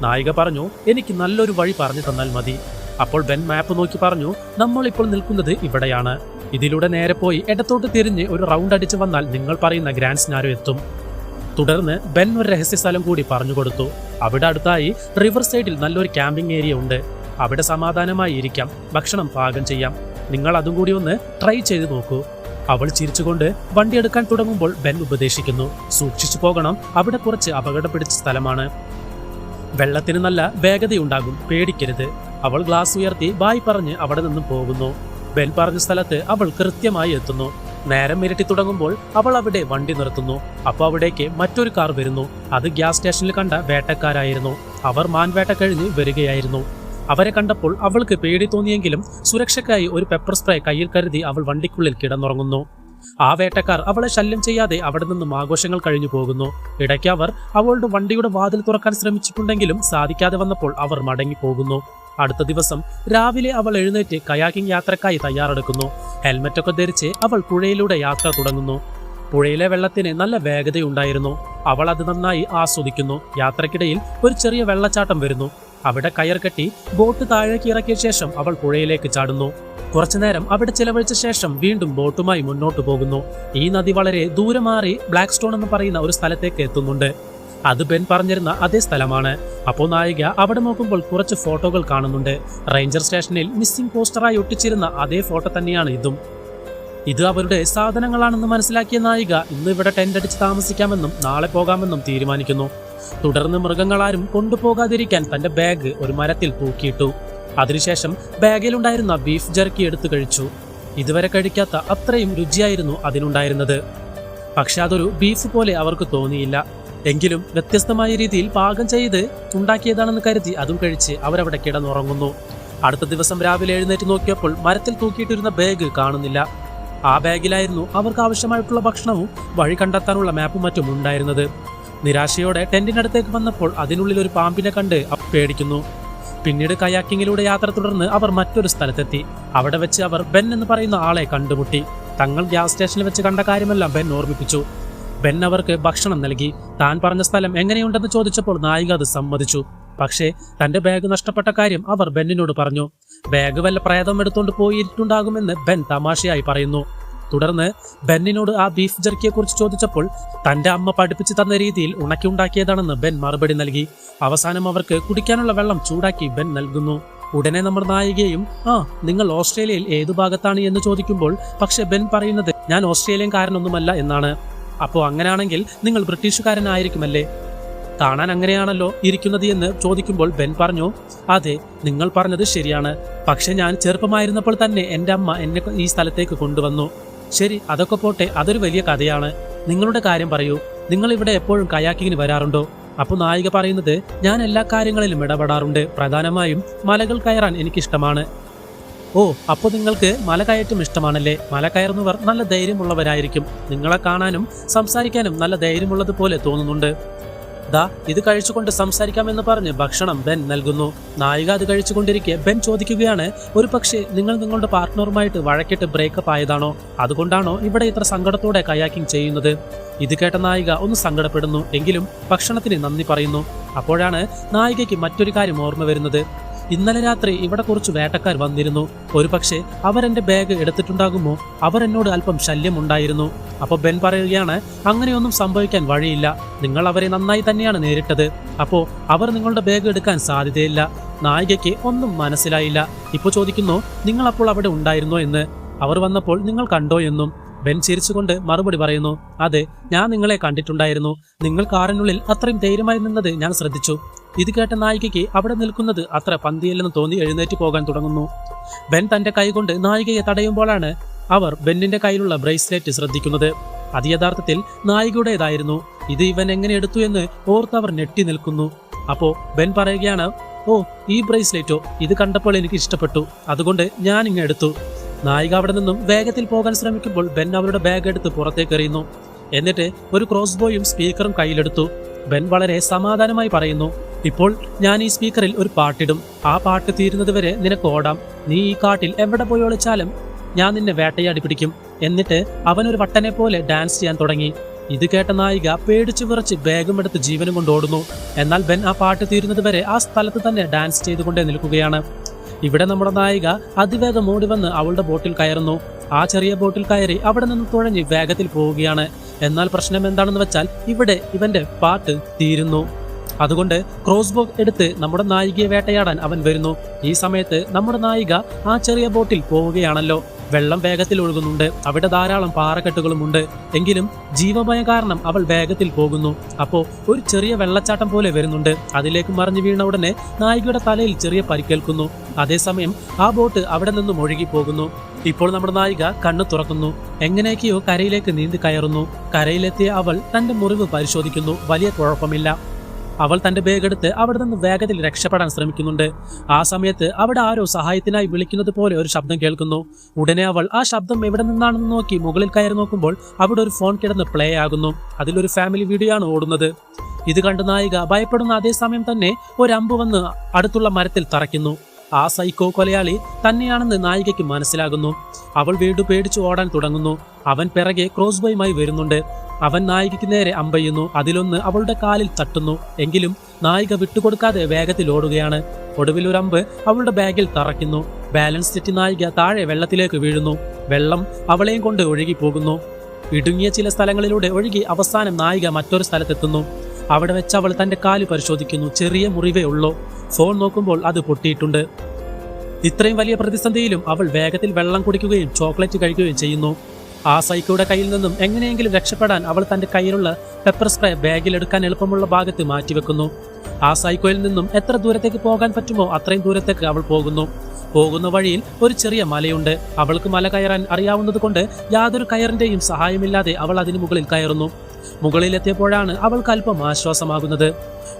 നായിക പറഞ്ഞു, എനിക്ക് നല്ലൊരു വഴി പറഞ്ഞു തന്നാൽ മതി. അപ്പോൾ ബെൻ മാപ്പ് നോക്കി പറഞ്ഞു, നമ്മളിപ്പോൾ നിൽക്കുന്നത് ഇവിടെയാണ്. ഇതിലൂടെ നേരെ പോയി ഇടത്തോട്ട് തിരിഞ്ഞ് ഒരു റൗണ്ട് അടിച്ച് വന്നാൽ നിങ്ങൾ പറയുന്ന ഗ്രാൻഡ് സ്നാരോ എത്തും. തുടർന്ന് ബെൻ ഒരു രഹസ്യ സ്ഥലം കൂടി പറഞ്ഞു കൊടുത്തു. അവിടെ അടുത്തായി റിവർ സൈഡിൽ നല്ലൊരു ക്യാമ്പിംഗ് ഏരിയ ഉണ്ട്. അവിടെ സമാധാനമായി ഇരിക്കാം, ഭക്ഷണം പാകം ചെയ്യാം. നിങ്ങൾ അതും കൂടി ഒന്ന് ട്രൈ ചെയ്ത് നോക്കൂ. അവൾ ചിരിച്ചുകൊണ്ട് വണ്ടി എടുക്കാൻ തുടങ്ങുമ്പോൾ ബെൻ ഉപദേശിക്കുന്നു, സൂക്ഷിച്ചു പോകണം, അവിടെ കുറച്ച് അപകടം പിടിച്ച സ്ഥലമാണ്. വെള്ളത്തിന് നല്ല വേഗതയുണ്ടാകും, പേടിക്കരുത്. അവൾ ഗ്ലാസ് ഉയർത്തി ബായ് പറഞ്ഞ് അവിടെ നിന്നും പോകുന്നു. ബെൻ പറഞ്ഞ സ്ഥലത്ത് അവൾ കൃത്യമായി എത്തുന്നു. നേരം ഇരട്ടി തുടങ്ങുമ്പോൾ അവൾ അവിടെ വണ്ടി നിർത്തുന്നു. അപ്പോൾ അവിടേക്ക് മറ്റൊരു കാർ വരുന്നു. അത് ഗ്യാസ് സ്റ്റേഷനിൽ കണ്ട വേട്ടക്കാരായിരുന്നു. അവർ മാൻവേട്ട കഴിഞ്ഞ് വരികയായിരുന്നു. അവരെ കണ്ടപ്പോൾ അവൾക്ക് പേടി തോന്നിയെങ്കിലും സുരക്ഷയ്ക്കായി ഒരു പെപ്പർ സ്പ്രേ കയ്യിൽ കരുതി അവൾ വണ്ടിക്കുള്ളിൽ കിടന്നുറങ്ങുന്നു. ആ വേട്ടക്കാർ അവളെ ശല്യം ചെയ്യാതെ അവിടെ നിന്നും ആഘോഷങ്ങൾ കഴിഞ്ഞു പോകുന്നു. ഇടയ്ക്ക് അവർ അവളുടെ വണ്ടിയുടെ വാതിൽ തുറക്കാൻ ശ്രമിച്ചിട്ടുണ്ടെങ്കിലും സാധിക്കാതെ വന്നപ്പോൾ അവർ മടങ്ങിപ്പോകുന്നു. അടുത്ത ദിവസം രാവിലെ അവൾ എഴുന്നേറ്റ് കയാക്കിംഗ് യാത്രക്കായി തയ്യാറെടുക്കുന്നു. ഹെൽമറ്റൊക്കെ ധരിച്ച് അവൾ പുഴയിലൂടെ യാത്ര തുടങ്ങുന്നു. പുഴയിലെ വെള്ളത്തിന് നല്ല വേഗതയുണ്ടായിരുന്നു. അവൾ അത് നന്നായി ആസ്വദിക്കുന്നു. യാത്രക്കിടയിൽ ഒരു ചെറിയ വെള്ളച്ചാട്ടം വരുന്നു. അവിടെ കയർ കെട്ടി ബോട്ട് താഴേക്ക് ഇറക്കിയ ശേഷം അവൾ പുഴയിലേക്ക് ചാടുന്നു. കുറച്ചുനേരം അവിടെ ചിലവഴിച്ച ശേഷം വീണ്ടും ബോട്ടുമായി മുന്നോട്ട് പോകുന്നു. ഈ നദി വളരെ ദൂരെ മാറി ബ്ലാക്ക് സ്റ്റോൺ എന്ന് പറയുന്ന ഒരു സ്ഥലത്തേക്ക് എത്തുന്നുണ്ട്. അത് ബെൻ പറഞ്ഞിരുന്ന അതേ സ്ഥലമാണ്. അപ്പോൾ നായിക അവിടെ നോക്കുമ്പോൾ കുറച്ച് ഫോട്ടോകൾ കാണുന്നുണ്ട്. റേഞ്ചർ സ്റ്റേഷനിൽ മിസ്സിംഗ് പോസ്റ്ററായി ഒട്ടിച്ചിരുന്ന അതേ ഫോട്ടോ തന്നെയാണ് ഇതും. ഇത് അവരുടെ സാധനങ്ങളാണെന്ന് മനസ്സിലാക്കിയ നായിക ഇന്ന് ഇവിടെ ടെന്റ് അടിച്ച് താമസിക്കാമെന്നും നാളെ പോകാമെന്നും തീരുമാനിക്കുന്നു. തുടർന്ന് മൃഗങ്ങളാരും കൊണ്ടുപോകാതിരിക്കാൻ തന്റെ ബാഗ് ഒരു മരത്തിൽ തൂക്കിയിട്ടു. അതിനുശേഷം ബാഗിലുണ്ടായിരുന്ന ബീഫ് ജെർക്കി എടുത്തു കഴിച്ചു. ഇതുവരെ കഴിക്കാത്ത അത്രയും രുചിയായിരുന്നു അതിനുണ്ടായിരുന്നത്. പക്ഷെ അതൊരു ബീഫ് പോലെ അവർക്ക് തോന്നിയില്ല. എങ്കിലും വ്യത്യസ്തമായ രീതിയിൽ പാകം ചെയ്ത് ഉണ്ടാക്കിയതാണെന്ന് കരുതി അതും കഴിച്ച് അവരവിടെ കിടന്നുറങ്ങുന്നു. അടുത്ത ദിവസം രാവിലെ എഴുന്നേറ്റ് നോക്കിയപ്പോൾ മരത്തിൽ തൂക്കിയിട്ടിരുന്ന ബാഗ് കാണുന്നില്ല. ആ ബാഗിലായിരുന്നു അവർക്ക് ആവശ്യമായിട്ടുള്ള ഭക്ഷണവും വഴി കണ്ടെത്താനുള്ള മാപ്പും മറ്റും ഉണ്ടായിരുന്നത്. നിരാശയോടെ ടെന്റിനടുത്തേക്ക് വന്നപ്പോൾ അതിനുള്ളിൽ ഒരു പാമ്പിനെ കണ്ട് പേടിക്കുന്നു. പിന്നീട് കയാക്കിങ്ങിലൂടെ യാത്ര തുടർന്ന് അവർ മറ്റൊരു സ്ഥലത്തെത്തി. അവിടെ വെച്ച് അവർ ബെൻ എന്ന് പറയുന്ന ആളെ കണ്ടുമുട്ടി. തങ്ങൾ ഗ്യാസ് സ്റ്റേഷനിൽ വെച്ച് കണ്ട കാര്യമെല്ലാം ബെൻ ഓർമ്മിപ്പിച്ചു. ബെൻ അവർക്ക് ഭക്ഷണം നൽകി. താൻ പറഞ്ഞ സ്ഥലം എങ്ങനെയുണ്ടെന്ന് ചോദിച്ചപ്പോൾ നായിക അത് സമ്മതിച്ചു. പക്ഷേ തന്റെ ബാഗ് നഷ്ടപ്പെട്ട കാര്യം അവർ ബെന്നിനോട് പറഞ്ഞു. ബാഗ് വല്ല പ്രേതം എടുത്തുകൊണ്ട് പോയിട്ടുണ്ടാകുമെന്ന് ബെൻ തമാശയായി പറയുന്നു. തുടർന്ന് ബെന്നിനോട് ആ ബീഫ് ജെർക്കിയെ കുറിച്ച് ചോദിച്ചപ്പോൾ തന്റെ അമ്മ പഠിപ്പിച്ചു തന്ന രീതിയിൽ ഉണക്കി ഉണ്ടാക്കിയതാണെന്ന് ബെൻ മറുപടി നൽകി. അവസാനം അവർക്ക് കുടിക്കാനുള്ള വെള്ളം ചൂടാക്കി ബെൻ നൽകുന്നു. ഉടനെ നമ്മുടെ നായികയും നിങ്ങൾ ഓസ്ട്രേലിയയിൽ ഏതു ഭാഗത്താണ് എന്ന് ചോദിക്കുമ്പോൾ പക്ഷെ ബെൻ പറയുന്നത് ഞാൻ ഓസ്ട്രേലിയൻകാരനൊന്നുമല്ല എന്നാണ്. അപ്പോൾ അങ്ങനെയാണെങ്കിൽ നിങ്ങൾ ബ്രിട്ടീഷുകാരനായിരിക്കുമല്ലേ? കാണാൻ അങ്ങനെയാണല്ലോ ഇരിക്കുന്നത് എന്ന് ചോദിക്കുമ്പോൾ ബെൻ പറഞ്ഞു, അതെ, നിങ്ങൾ പറഞ്ഞത് ശരിയാണ്. പക്ഷെ ഞാൻ ചെറുപ്പമായിരുന്നപ്പോൾ തന്നെ എൻ്റെ അമ്മ എന്നെ ഈ സ്ഥലത്തേക്ക് കൊണ്ടുവന്നു. ശരി, അതൊക്കെ പോട്ടെ, അതൊരു വലിയ കഥയാണ്. നിങ്ങളുടെ കാര്യം പറയൂ. നിങ്ങൾ ഇവിടെ എപ്പോഴും കയാക്കിങ്ങിന് വരാറുണ്ടോ? അപ്പോൾ നായിക പറയുന്നത്, ഞാൻ എല്ലാ കാര്യങ്ങളിലും ഇടപെടാറുണ്ട്. പ്രധാനമായും മലകൾ കയറാൻ എനിക്കിഷ്ടമാണ്. ഓ, അപ്പോൾ നിങ്ങൾക്ക് മല കയറ്റം ഇഷ്ടമാണല്ലേ? മല കയറുന്നവർ നല്ല ധൈര്യമുള്ളവരായിരിക്കും. നിങ്ങളെ കാണാനും സംസാരിക്കാനും നല്ല ധൈര്യമുള്ളതുപോലെ തോന്നുന്നുണ്ട്. ദാ ഇത് കഴിച്ചുകൊണ്ട് സംസാരിക്കാമെന്ന് പറഞ്ഞ് ഭക്ഷണം ബെൻ നൽകുന്നു. നായിക അത് കഴിച്ചുകൊണ്ടിരിക്കെ ബെൻ ചോദിക്കുകയാണ്, ഒരു പക്ഷേ നിങ്ങൾ നിങ്ങളുടെ പാർട്ട്ണറുമായിട്ട് വഴക്കിട്ട് ബ്രേക്കപ്പ് ആയതാണോ? അതുകൊണ്ടാണോ ഇവിടെ ഇത്ര സങ്കടത്തോടെ കയാക്കിംഗ് ചെയ്യുന്നത്? ഇത് കേട്ട നായിക ഒന്ന് സങ്കടപ്പെടുന്നു. എങ്കിലും ഭക്ഷണത്തിന് നന്ദി പറയുന്നു. അപ്പോഴാണ് നായികയ്ക്ക് മറ്റൊരു കാര്യം ഓർമ്മ വരുന്നത്. ഇന്നലെ രാത്രി ഇവിടെ കുറച്ച് വേട്ടക്കാർ വന്നിരുന്നു. ഒരു പക്ഷേ അവരെന്റെ ബാഗ് എടുത്തിട്ടുണ്ടാകുമോ? അവർ എന്നോട് അല്പം ശല്യമുണ്ടായിരുന്നു. അപ്പോൾ ബെൻ പറയുകയാണ്, അങ്ങനെയൊന്നും സംഭവിക്കാൻ വഴിയില്ല. നിങ്ങൾ അവരെ നന്നായി തന്നെയാണ് നേരിട്ടത്. അപ്പോൾ അവർ നിങ്ങളുടെ ബാഗ് എടുക്കാൻ സാധ്യതയില്ല. നായികയ്ക്ക് ഒന്നും മനസ്സിലായില്ല. ഇപ്പോൾ ചോദിക്കുന്നു, നിങ്ങൾ അപ്പോൾ അവിടെ ഉണ്ടായിരുന്നോ എന്ന്. അവർ വന്നപ്പോൾ നിങ്ങൾ കണ്ടോ എന്നും. ബെൻ ചിരിച്ചുകൊണ്ട് മറുപടി പറയുന്നു, അതെ, ഞാൻ നിങ്ങളെ കണ്ടിട്ടുണ്ടായിരുന്നു. നിങ്ങൾ കാറിനുള്ളിൽ അത്രയും ധൈര്യമായി നിന്നത് ഞാൻ ശ്രദ്ധിച്ചു. ഇത് കേട്ട നായികയ്ക്ക് അവിടെ നിൽക്കുന്നത് അത്ര പന്തിയല്ലെന്ന് തോന്നി എഴുന്നേറ്റ് പോകാൻ തുടങ്ങുന്നു. ബെൻ തന്റെ കൈകൊണ്ട് നായികയെ തടയുമ്പോഴാണ് അവർ ബെന്നിന്റെ കയ്യിലുള്ള ബ്രേസ്ലെറ്റ് ശ്രദ്ധിക്കുന്നത്. അത് യഥാർത്ഥത്തിൽ നായികയുടേതായിരുന്നു. ഇത് ഇവൻ എങ്ങനെ എടുത്തു എന്ന് ഓർത്തവർ ഞെട്ടി നിൽക്കുന്നു. അപ്പോ ബെൻ പറയുകയാണ്, ഓ, ഈ ബ്രേസ്ലെറ്റോ? ഇത് കണ്ടപ്പോൾ എനിക്ക് ഇഷ്ടപ്പെട്ടു, അതുകൊണ്ട് ഞാൻ ഇങ്ങ് എടുത്തു. നായിക അവിടെ നിന്നും വേഗത്തിൽ പോകാൻ ശ്രമിക്കുമ്പോൾ ബെൻ അവരുടെ ബാഗ് എടുത്ത് പുറത്തേക്ക് എറിയുന്നു. എന്നിട്ട് ഒരു ക്രോസ് ബോയും സ്പീക്കറും കയ്യിലെടുത്തു. ബെൻ വളരെ സമാധാനമായി പറയുന്നു, ഇപ്പോൾ ഞാൻ ഈ സ്പീക്കറിൽ ഒരു പാട്ടിടും. ആ പാട്ട് തീരുന്നത് വരെ നിനക്ക് ഓടാം. നീ ഈ കാട്ടിൽ എവിടെ പോയി ഒളിച്ചാലും ഞാൻ നിന്നെ വേട്ടയാടി പിടിക്കും. എന്നിട്ട് അവനൊരു വട്ടനെ പോലെ ഡാൻസ് ചെയ്യാൻ തുടങ്ങി. ഇത് കേട്ട നായിക പേടിച്ചു വിറച്ച് ബാഗും എടുത്ത് ജീവനും കൊണ്ട് ഓടുന്നു. എന്നാൽ ബെൻ ആ പാട്ട് തീരുന്നത് വരെ ആ സ്ഥലത്ത് തന്നെ ഡാൻസ് ചെയ്തുകൊണ്ടേ നിൽക്കുകയാണ്. ഇവിടെ നമ്മുടെ നായിക അതിവേഗം ഓടി വന്ന് അവളുടെ ബോട്ടിൽ കയറുന്നു. ആ ചെറിയ ബോട്ടിൽ കയറി അവിടെ നിന്ന് തുഴഞ്ഞ് വേഗത്തിൽ പോവുകയാണ്. എന്നാൽ പ്രശ്നം എന്താണെന്ന് വെച്ചാൽ ഇവിടെ ഇവന്റെ പാട്ട് തീരുന്നു. അതുകൊണ്ട് ക്രോസ് ബോ എടുത്ത് നമ്മുടെ നായികയെ വേട്ടയാടാൻ അവൻ വരുന്നു. ഈ സമയത്ത് നമ്മുടെ നായിക ആ ചെറിയ ബോട്ടിൽ പോവുകയാണല്ലോ. വെള്ളം വേഗത്തിൽ ഒഴുകുന്നുണ്ട്. അവിടെ ധാരാളം പാറക്കെട്ടുകളുമുണ്ട്. എങ്കിലും ജീവഭയം കാരണം അവൾ വേഗത്തിൽ പോകുന്നു. അപ്പോൾ ഒരു ചെറിയ വെള്ളച്ചാട്ടം പോലെ വരുന്നുണ്ട്. അതിലേക്ക് മറിഞ്ഞു വീണ ഉടനെ നായികയുടെ തലയിൽ ചെറിയ പരിക്കേൽക്കുന്നു. അതേസമയം ആ ബോട്ട് അവിടെ നിന്നും ഒഴുകിപ്പോകുന്നു. ഇപ്പോൾ നമ്മുടെ നായിക കണ്ണു തുറക്കുന്നു. എങ്ങനെയൊക്കെയോ കരയിലേക്ക് നീന്തി കയറുന്നു. കരയിലെത്തിയ അവൾ തന്റെ മുറിവ് പരിശോധിക്കുന്നു. വലിയ കുഴപ്പമില്ല. അവൾ തന്റെ ബാഗ് എടുത്ത് അവിടെ നിന്ന് വേഗത്തിൽ രക്ഷപ്പെടാൻ ശ്രമിക്കുന്നുണ്ട്. ആ സമയത്ത് അവിടെ ആരോ സഹായത്തിനായി വിളിക്കുന്നത് പോലെ ഒരു ശബ്ദം കേൾക്കുന്നു. ഉടനെ അവൾ ആ ശബ്ദം എവിടെ നിന്നാണെന്ന് നോക്കി മുകളിൽ കയറി നോക്കുമ്പോൾ അവിടെ ഒരു ഫോൺ കിടന്ന് പ്ലേ ആകുന്നു. അതിലൊരു ഫാമിലി വീഡിയോ ആണ് ഓടുന്നത്. ഇത് കണ്ട് നായിക ഭയപ്പെടുന്ന അതേ സമയം തന്നെ ഒരു അമ്പ് വന്ന് അടുത്തുള്ള മരത്തിൽ തറയ്ക്കുന്നു. ആ സൈക്കോ കൊലയാളി തന്നെയാണെന്ന് നായികയ്ക്ക് മനസ്സിലാകുന്നു. അവൾ വീണ്ടും പേടിച്ചു ഓടാൻ തുടങ്ങുന്നു. അവൻ പിറകെ ക്രോസ് ബോയുമായി വരുന്നുണ്ട്. അവൻ നായികയ്ക്ക് നേരെ അമ്പെയ്യുന്നു. അതിലൊന്ന് അവളുടെ കാലിൽ തട്ടുന്നു. എങ്കിലും നായിക വിട്ടുകൊടുക്കാതെ വേഗത്തിൽ ഓടുകയാണ്. ഒടുവിൽ ഒരു അമ്പ് അവളുടെ ബാഗിൽ തറയ്ക്കുന്നു. ബാലൻസ് തെറ്റി നായിക താഴെ വെള്ളത്തിലേക്ക് വീഴുന്നു. വെള്ളം അവളെയും കൊണ്ട് ഒഴുകി പോകുന്നു. ഇടുങ്ങിയ ചില സ്ഥലങ്ങളിലൂടെ ഒഴുകി അവസാനം നായിക മറ്റൊരു സ്ഥലത്തെത്തുന്നു. അവിടെ വെച്ച് അവൾ തന്റെ കാല് പരിശോധിക്കുന്നു. ചെറിയ മുറിവേ ഉള്ളൂ. ഫോൺ നോക്കുമ്പോൾ അത് പൊട്ടിയിട്ടുണ്ട്. ഇത്രയും വലിയ പ്രതിസന്ധിയിലും അവൾ വേഗത്തിൽ വെള്ളം കുടിക്കുകയും ചോക്ലേറ്റ് കഴിക്കുകയും ചെയ്യുന്നു. ആ സൈക്കോയുടെ കയ്യിൽ നിന്നും എങ്ങനെയെങ്കിലും രക്ഷപ്പെടാൻ അവൾ തന്റെ കയ്യിലുള്ള പെപ്പർ സ്പ്രേ ബാഗിലെടുക്കാൻ എളുപ്പമുള്ള ഭാഗത്ത് മാറ്റിവെക്കുന്നു. ആ സൈക്കോയിൽ നിന്നും എത്ര ദൂരത്തേക്ക് പോകാൻ പറ്റുമോ അത്രയും ദൂരത്തേക്ക് അവൾ പോകുന്നു. പോകുന്ന വഴിയിൽ ഒരു ചെറിയ മലയുണ്ട്. അവൾക്ക് മല കയറാൻ അറിയാവുന്നത് കൊണ്ട് യാതൊരു കയറിന്റെയും സഹായമില്ലാതെ അവൾ അതിന് മുകളിൽ കയറുന്നു. മുകളിലെത്തിയപ്പോഴാണ് അവൾക്ക് അല്പം ആശ്വാസമാകുന്നത്.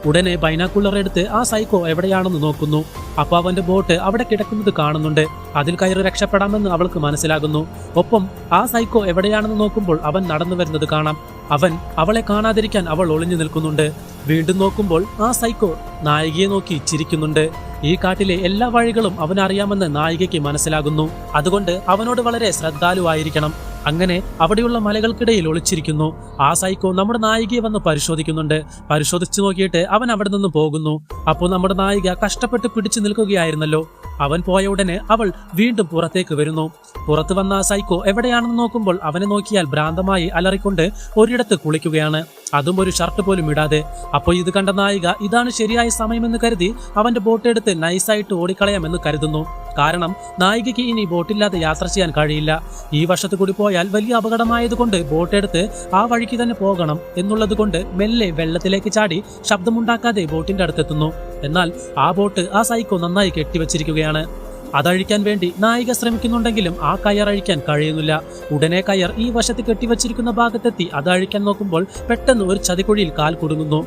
ഉടനെ ബൈനാക്കുലർ എടുത്ത് ആ സൈക്കോ എവിടെയാണെന്ന് നോക്കുന്നു. അപ്പൊ അവന്റെ ബോട്ട് അവിടെ കിടക്കുന്നത് കാണുന്നുണ്ട്. അതിൽ കയറി രക്ഷപ്പെടാമെന്ന് അവൾക്ക് മനസ്സിലാകുന്നു. ഒപ്പം ആ സൈക്കോ എവിടെയാണെന്ന് നോക്കുമ്പോൾ അവൻ നടന്നു വരുന്നത് കാണാം. അവൻ അവളെ കാണാതിരിക്കാൻ അവൾ ഒളിഞ്ഞു നിൽക്കുന്നുണ്ട്. വീണ്ടും നോക്കുമ്പോൾ ആ സൈക്കോ നായികയെ നോക്കി ചിരിക്കുന്നുണ്ട്. ഈ കാട്ടിലെ എല്ലാ വഴികളും അവനറിയാമെന്ന് നായികയ്ക്ക് മനസ്സിലാകുന്നു. അതുകൊണ്ട് അവനോട് വളരെ ശ്രദ്ധാലുവായിരിക്കണം. അങ്ങനെ അവിടെയുള്ള മലകൾക്കിടയിൽ ഒളിച്ചിരിക്കുന്നു. ആ സൈക്കോ നമ്മുടെ നായികയെ വന്ന് പരിശോധിക്കുന്നുണ്ട്. പരിശോധിച്ചു നോക്കിയിട്ട് അവൻ അവിടെ നിന്ന് പോകുന്നു. അപ്പോൾ നമ്മുടെ നായിക കഷ്ടപ്പെട്ട് പിടിച്ചു നിൽക്കുകയായിരുന്നല്ലോ. അവൻ പോയ ഉടനെ അവൾ വീണ്ടും പുറത്തേക്ക് വരുന്നു. പുറത്തു വന്ന ആ സൈക്കോ എവിടെയാണെന്ന് നോക്കുമ്പോൾ അവനെ നോക്കിയാൽ ഭ്രാന്തമായി അലറിക്കൊണ്ട് ഒരിടത്ത് കുളിക്കുകയാണ്. അതും ഒരു ഷർട്ട് പോലും ഇടാതെ. അപ്പോൾ ഇത് കണ്ട നായിക ഇതാണ് ശരിയായ സമയമെന്ന് കരുതി അവന്റെ ബോട്ട് എടുത്ത് നൈസായിട്ട് ഓടിക്കളയാമെന്ന് കരുതുന്നു. കാരണം നായികയ്ക്ക് ഇനി ബോട്ടില്ലാതെ യാത്ര ചെയ്യാൻ കഴിയില്ല. ഈ വശത്ത് കൂടി പോയാൽ വലിയ അപകടമായതുകൊണ്ട് ബോട്ടെടുത്ത് ആ വഴിക്ക് തന്നെ പോകണം എന്നുള്ളത് കൊണ്ട് മെല്ലെ വെള്ളത്തിലേക്ക് ചാടി ശബ്ദമുണ്ടാക്കാതെ ബോട്ടിന്റെ അടുത്തെത്തുന്നു. എന്നാൽ ആ ബോട്ട് ആ സൈക്കോ നന്നായി കെട്ടിവെച്ചിരിക്കുകയാണ്. അതഴിക്കാൻ വേണ്ടി നായിക ശ്രമിക്കുന്നുണ്ടെങ്കിലും ആ കയറഴിക്കാൻ കഴിയുന്നില്ല. ഉടനെ കയർ ഈ വശത്ത് കെട്ടിവെച്ചിരിക്കുന്ന ഭാഗത്തെത്തി അത് അഴിക്കാൻ നോക്കുമ്പോൾ പെട്ടെന്ന് ഒരു ചതിക്കുഴിയിൽ കാൽ കുടുങ്ങുന്നു.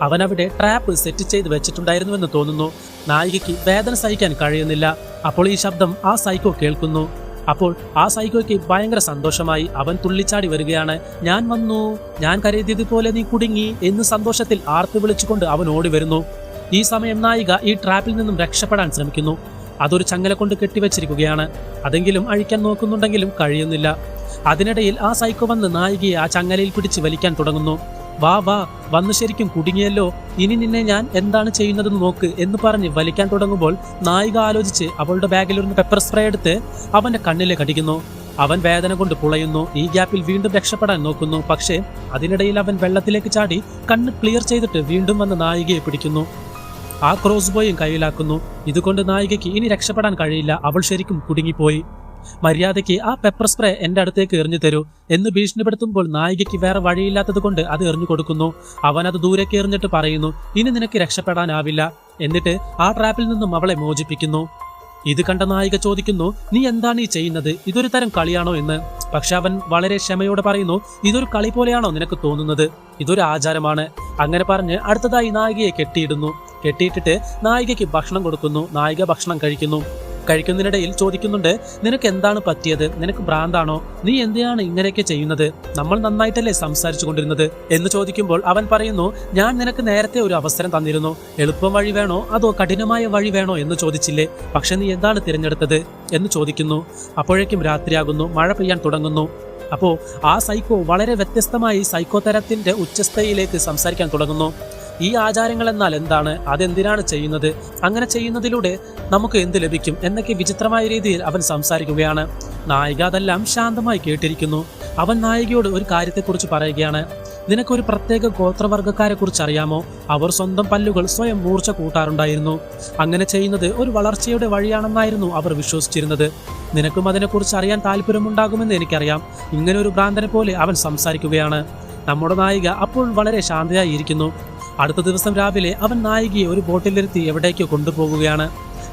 അവനവിടെ ട്രാപ്പ് സെറ്റ് ചെയ്ത് വെച്ചിട്ടുണ്ടായിരുന്നുവെന്ന് തോന്നുന്നു. നായികയ്ക്ക് വേദന സഹിക്കാൻ കഴിയുന്നില്ല. അപ്പോൾ ഈ ശബ്ദം ആ സൈക്കോ കേൾക്കുന്നു. അപ്പോൾ ആ സൈക്കോയ്ക്ക് ഭയങ്കര സന്തോഷമായി. അവൻ തുള്ളിച്ചാടി വരികയാണ്. ഞാൻ വന്നു, ഞാൻ കരുതിയതുപോലെ നീ കുടുങ്ങി എന്ന് സന്തോഷത്തിൽ ആർത്ത് വിളിച്ചുകൊണ്ട് അവൻ ഓടി വരുന്നു. ഈ സമയം നായിക ഈ ട്രാപ്പിൽ നിന്നും രക്ഷപ്പെടാൻ ശ്രമിക്കുന്നു. അതൊരു ചങ്ങല കൊണ്ട് കെട്ടിവെച്ചിരിക്കുകയാണ്. അതെങ്കിലും അഴിക്കാൻ നോക്കുന്നുണ്ടെങ്കിലും കഴിയുന്നില്ല. അതിനിടയിൽ ആ സൈക്കോ വന്ന് നായികയെ ആ ചങ്ങലയിൽ പിടിച്ച് വലിക്കാൻ തുടങ്ങുന്നു. വാ വാ, വന്ന് ശരിക്കും കുടുങ്ങിയല്ലോ, ഇനി നിന്നെ ഞാൻ എന്താണ് ചെയ്യുന്നതെന്ന് നോക്ക് എന്ന് പറഞ്ഞ് വലിക്കാൻ തുടങ്ങുമ്പോൾ നായിക ആലോചിച്ച് അവളുടെ ബാഗിലൊരു പെപ്പർ സ്പ്രേ എടുത്ത് അവന്റെ കണ്ണിലേക്ക് അടിക്കുന്നു. അവൻ വേദന കൊണ്ട് പുളയുന്നു. ഈ ഗ്യാപ്പിൽ വീണ്ടും രക്ഷപ്പെടാൻ നോക്കുന്നു. പക്ഷേ അതിനിടയിൽ അവൻ വെള്ളത്തിലേക്ക് ചാടി കണ്ണ് ക്ലിയർ ചെയ്തിട്ട് വീണ്ടും വന്ന് നായികയെ പിടിക്കുന്നു. ആ ക്രോസ് ബോയും കയ്യിലാക്കുന്നു. ഇതുകൊണ്ട് നായികയ്ക്ക് ഇനി രക്ഷപ്പെടാൻ കഴിയില്ല. അവൾ ശരിക്കും കുടുങ്ങിപ്പോയി. മര്യാദയ്ക്ക് ആ പെപ്പർ സ്പ്രേ എന്റെ അടുത്തേക്ക് എറിഞ്ഞു തരൂ എന്ന് ഭീഷണിപ്പെടുത്തുമ്പോൾ നായികയ്ക്ക് വേറെ വഴിയില്ലാത്തത് കൊണ്ട് അത് എറിഞ്ഞു കൊടുക്കുന്നു. അവൻ അത് ദൂരേക്ക് എറിഞ്ഞിട്ട് പറയുന്നു, ഇനി നിനക്ക് രക്ഷപ്പെടാനാവില്ല. എന്നിട്ട് ആ ട്രാപ്പിൽ നിന്നും അവളെ മോചിപ്പിക്കുന്നു. ഇത് കണ്ട നായിക ചോദിക്കുന്നു, നീ എന്താണ് ഈ ചെയ്യുന്നത്? ഇതൊരു തരം കളിയാണോ എന്ന്. പക്ഷെ അവൻ വളരെ ക്ഷമയോടെ പറയുന്നു, ഇതൊരു കളി പോലെയാണോ നിനക്ക് തോന്നുന്നത്? ഇതൊരു ആചാരമാണ്. അങ്ങനെ പറഞ്ഞ് അടുത്തതായി നായികയെ കെട്ടിയിടുന്നു. കെട്ടിയിട്ടിട്ട് നായികയ്ക്ക് ഭക്ഷണം കൊടുക്കുന്നു. നായിക ഭക്ഷണം കഴിക്കുന്നതിനിടയിൽ ചോദിക്കുന്നുണ്ട്, നിനക്ക് എന്താണ് പറ്റിയത്? നിനക്ക് ഭ്രാന്താണോ? നീ എന്തിനാണ് ഇങ്ങനെയൊക്കെ ചെയ്യുന്നത്? നമ്മൾ നന്നായിട്ടല്ലേ സംസാരിച്ചു കൊണ്ടിരുന്നത് എന്ന് ചോദിക്കുമ്പോൾ അവൻ പറയുന്നു, ഞാൻ നിനക്ക് നേരത്തെ ഒരു അവസരം തന്നിരുന്നു. എളുപ്പം വഴി വേണോ അതോ കഠിനമായ വഴി വേണോ എന്ന് ചോദിച്ചില്ലേ? പക്ഷെ നീ എന്താണ് തിരഞ്ഞെടുത്തത് എന്ന് ചോദിക്കുന്നു. അപ്പോഴേക്കും രാത്രിയാകുന്നു. മഴ പെയ്യാൻ തുടങ്ങുന്നു. അപ്പോൾ ആ സൈക്കോ വളരെ വ്യത്യസ്തമായി സൈക്കോ തരത്തിന്റെ ഉച്ചസ്ഥയിലേക്ക് സംസാരിക്കാൻ തുടങ്ങുന്നു. ഈ ആചാരങ്ങൾ എന്നാൽ എന്താണ്? അതെന്തിനാണ് ചെയ്യുന്നത്? അങ്ങനെ ചെയ്യുന്നതിലൂടെ നമുക്ക് എന്ത് ലഭിക്കും എന്നൊക്കെ വിചിത്രമായ രീതിയിൽ അവൻ സംസാരിക്കുകയാണ്. നായിക അതെല്ലാം ശാന്തമായി കേട്ടിരിക്കുന്നു. അവൻ നായികയോട് ഒരു കാര്യത്തെക്കുറിച്ച് പറയുകയാണ്. നിനക്കൊരു പ്രത്യേക ഗോത്രവർഗ്ഗക്കാരെ കുറിച്ച് അറിയാമോ? അവർ സ്വന്തം പല്ലുകൾ സ്വയം മൂർച്ച കൂട്ടാറുണ്ടായിരുന്നു. അങ്ങനെ ചെയ്യുന്നത് ഒരു വളർച്ചയുടെ വഴിയാണെന്നായിരുന്നു അവർ വിശ്വസിച്ചിരുന്നത്. നിനക്കും അതിനെക്കുറിച്ച് അറിയാൻ താല്പര്യമുണ്ടാകുമെന്ന് എനിക്കറിയാം. ഇങ്ങനെ ഒരു ഭ്രാന്തനെ പോലെ അവൻ സംസാരിക്കുകയാണ്. നമ്മുടെ നായിക അപ്പോൾ വളരെ ശാന്തയായി ഇരിക്കുന്നു. അടുത്ത ദിവസം രാവിലെ അവൻ നായികയെ ഒരു ബോട്ടിലിരുത്തി എവിടേക്കോ കൊണ്ടുപോകുകയാണ്.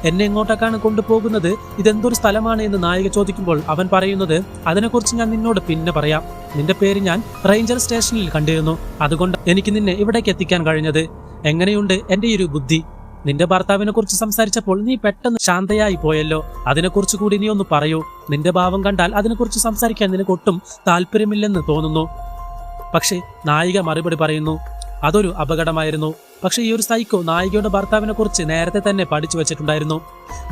എന്നെ എങ്ങോട്ടേക്കാണ് കൊണ്ടുപോകുന്നത്? ഇതെന്തൊരു സ്ഥലമാണ് എന്ന് നായിക ചോദിക്കുമ്പോൾ അവൻ പറയുന്നത്, അതിനെക്കുറിച്ച് ഞാൻ നിന്നോട് പിന്നെ പറയാം. നിന്റെ പേര് ഞാൻ റേഞ്ചർ സ്റ്റേഷനിൽ കണ്ടിരുന്നു. അതുകൊണ്ട് എനിക്ക് നിന്നെ ഇവിടേക്ക് എത്തിക്കാൻ കഴിഞ്ഞത്. എങ്ങനെയുണ്ട് എന്റെ ഈ ഒരു ബുദ്ധി? നിന്റെ ഭർത്താവിനെ കുറിച്ച് സംസാരിച്ചപ്പോൾ നീ പെട്ടെന്ന് ശാന്തയായി പോയല്ലോ. അതിനെക്കുറിച്ച് കൂടി നീ ഒന്ന് പറയൂ. നിന്റെ ഭാവം കണ്ടാൽ അതിനെക്കുറിച്ച് സംസാരിക്കാൻ നിനക്ക് ഒട്ടും താല്പര്യമില്ലെന്ന് തോന്നുന്നു. പക്ഷേ നായിക മറുപടി പറയുന്നു, അതൊരു അപകടമായിരുന്നു. പക്ഷേ ഈ ഒരു സൈക്കോ നായികയുടെ ഭർത്താവിനെ കുറിച്ച് നേരത്തെ തന്നെ പഠിച്ചു വെച്ചിട്ടുണ്ടായിരുന്നു.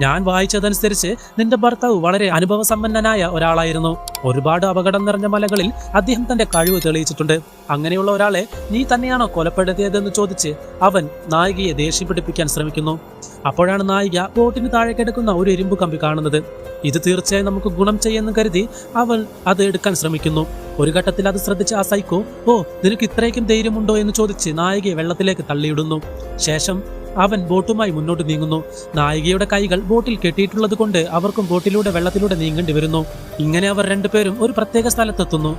ഞാൻ വായിച്ചതനുസരിച്ച് നിന്റെ ഭർത്താവ് വളരെ അനുഭവസമ്പന്നനായ ഒരാളായിരുന്നു. ഒരുപാട് അപകടം നിറഞ്ഞ മലകളിൽ അദ്ദേഹം തന്റെ കഴിവ് തെളിയിച്ചിട്ടുണ്ട്. അങ്ങനെയുള്ള ഒരാളെ നീ തന്നെയാണോ കൊലപ്പെടുത്തിയതെന്ന് ചോദിച്ച് അവൻ നായികയെ ദേഷ്യം പിടിപ്പിക്കാൻ ശ്രമിക്കുന്നു. അപ്പോഴാണ് നായിക ബോട്ടിന് താഴെ കിടക്കുന്ന ഒരു ഇരുമ്പ് കമ്പി കാണുന്നത്. ഇത് തീർച്ചയായും നമുക്ക് ഗുണം ചെയ്യുമെന്ന് കരുതി അവൾ അത് എടുക്കാൻ ശ്രമിക്കുന്നു. ഒരു ഘട്ടത്തിൽ അത് ശ്രദ്ധിച്ച ആ സൈക്കോ, ഓ നിനക്ക് ഇത്രയ്ക്കും ധൈര്യമുണ്ടോ എന്ന് ചോദിച്ച് നായികയെ വെള്ളത്തിലേക്ക് തള്ളിയിടുന്നു. ശേഷം അവൻ ബോട്ടുമായി മുന്നോട്ട് നീങ്ങുന്നു. നായികയുടെ കൈകൾ ബോട്ടിൽ കെട്ടിയിട്ടുള്ളത് കൊണ്ട് അവർക്കും ബോട്ടിലൂടെ വെള്ളത്തിലൂടെ നീങ്ങേണ്ടി വരുന്നു. ഇങ്ങനെ അവർ രണ്ടുപേരും ഒരു പ്രത്യേക സ്ഥലത്തെത്തുന്നു.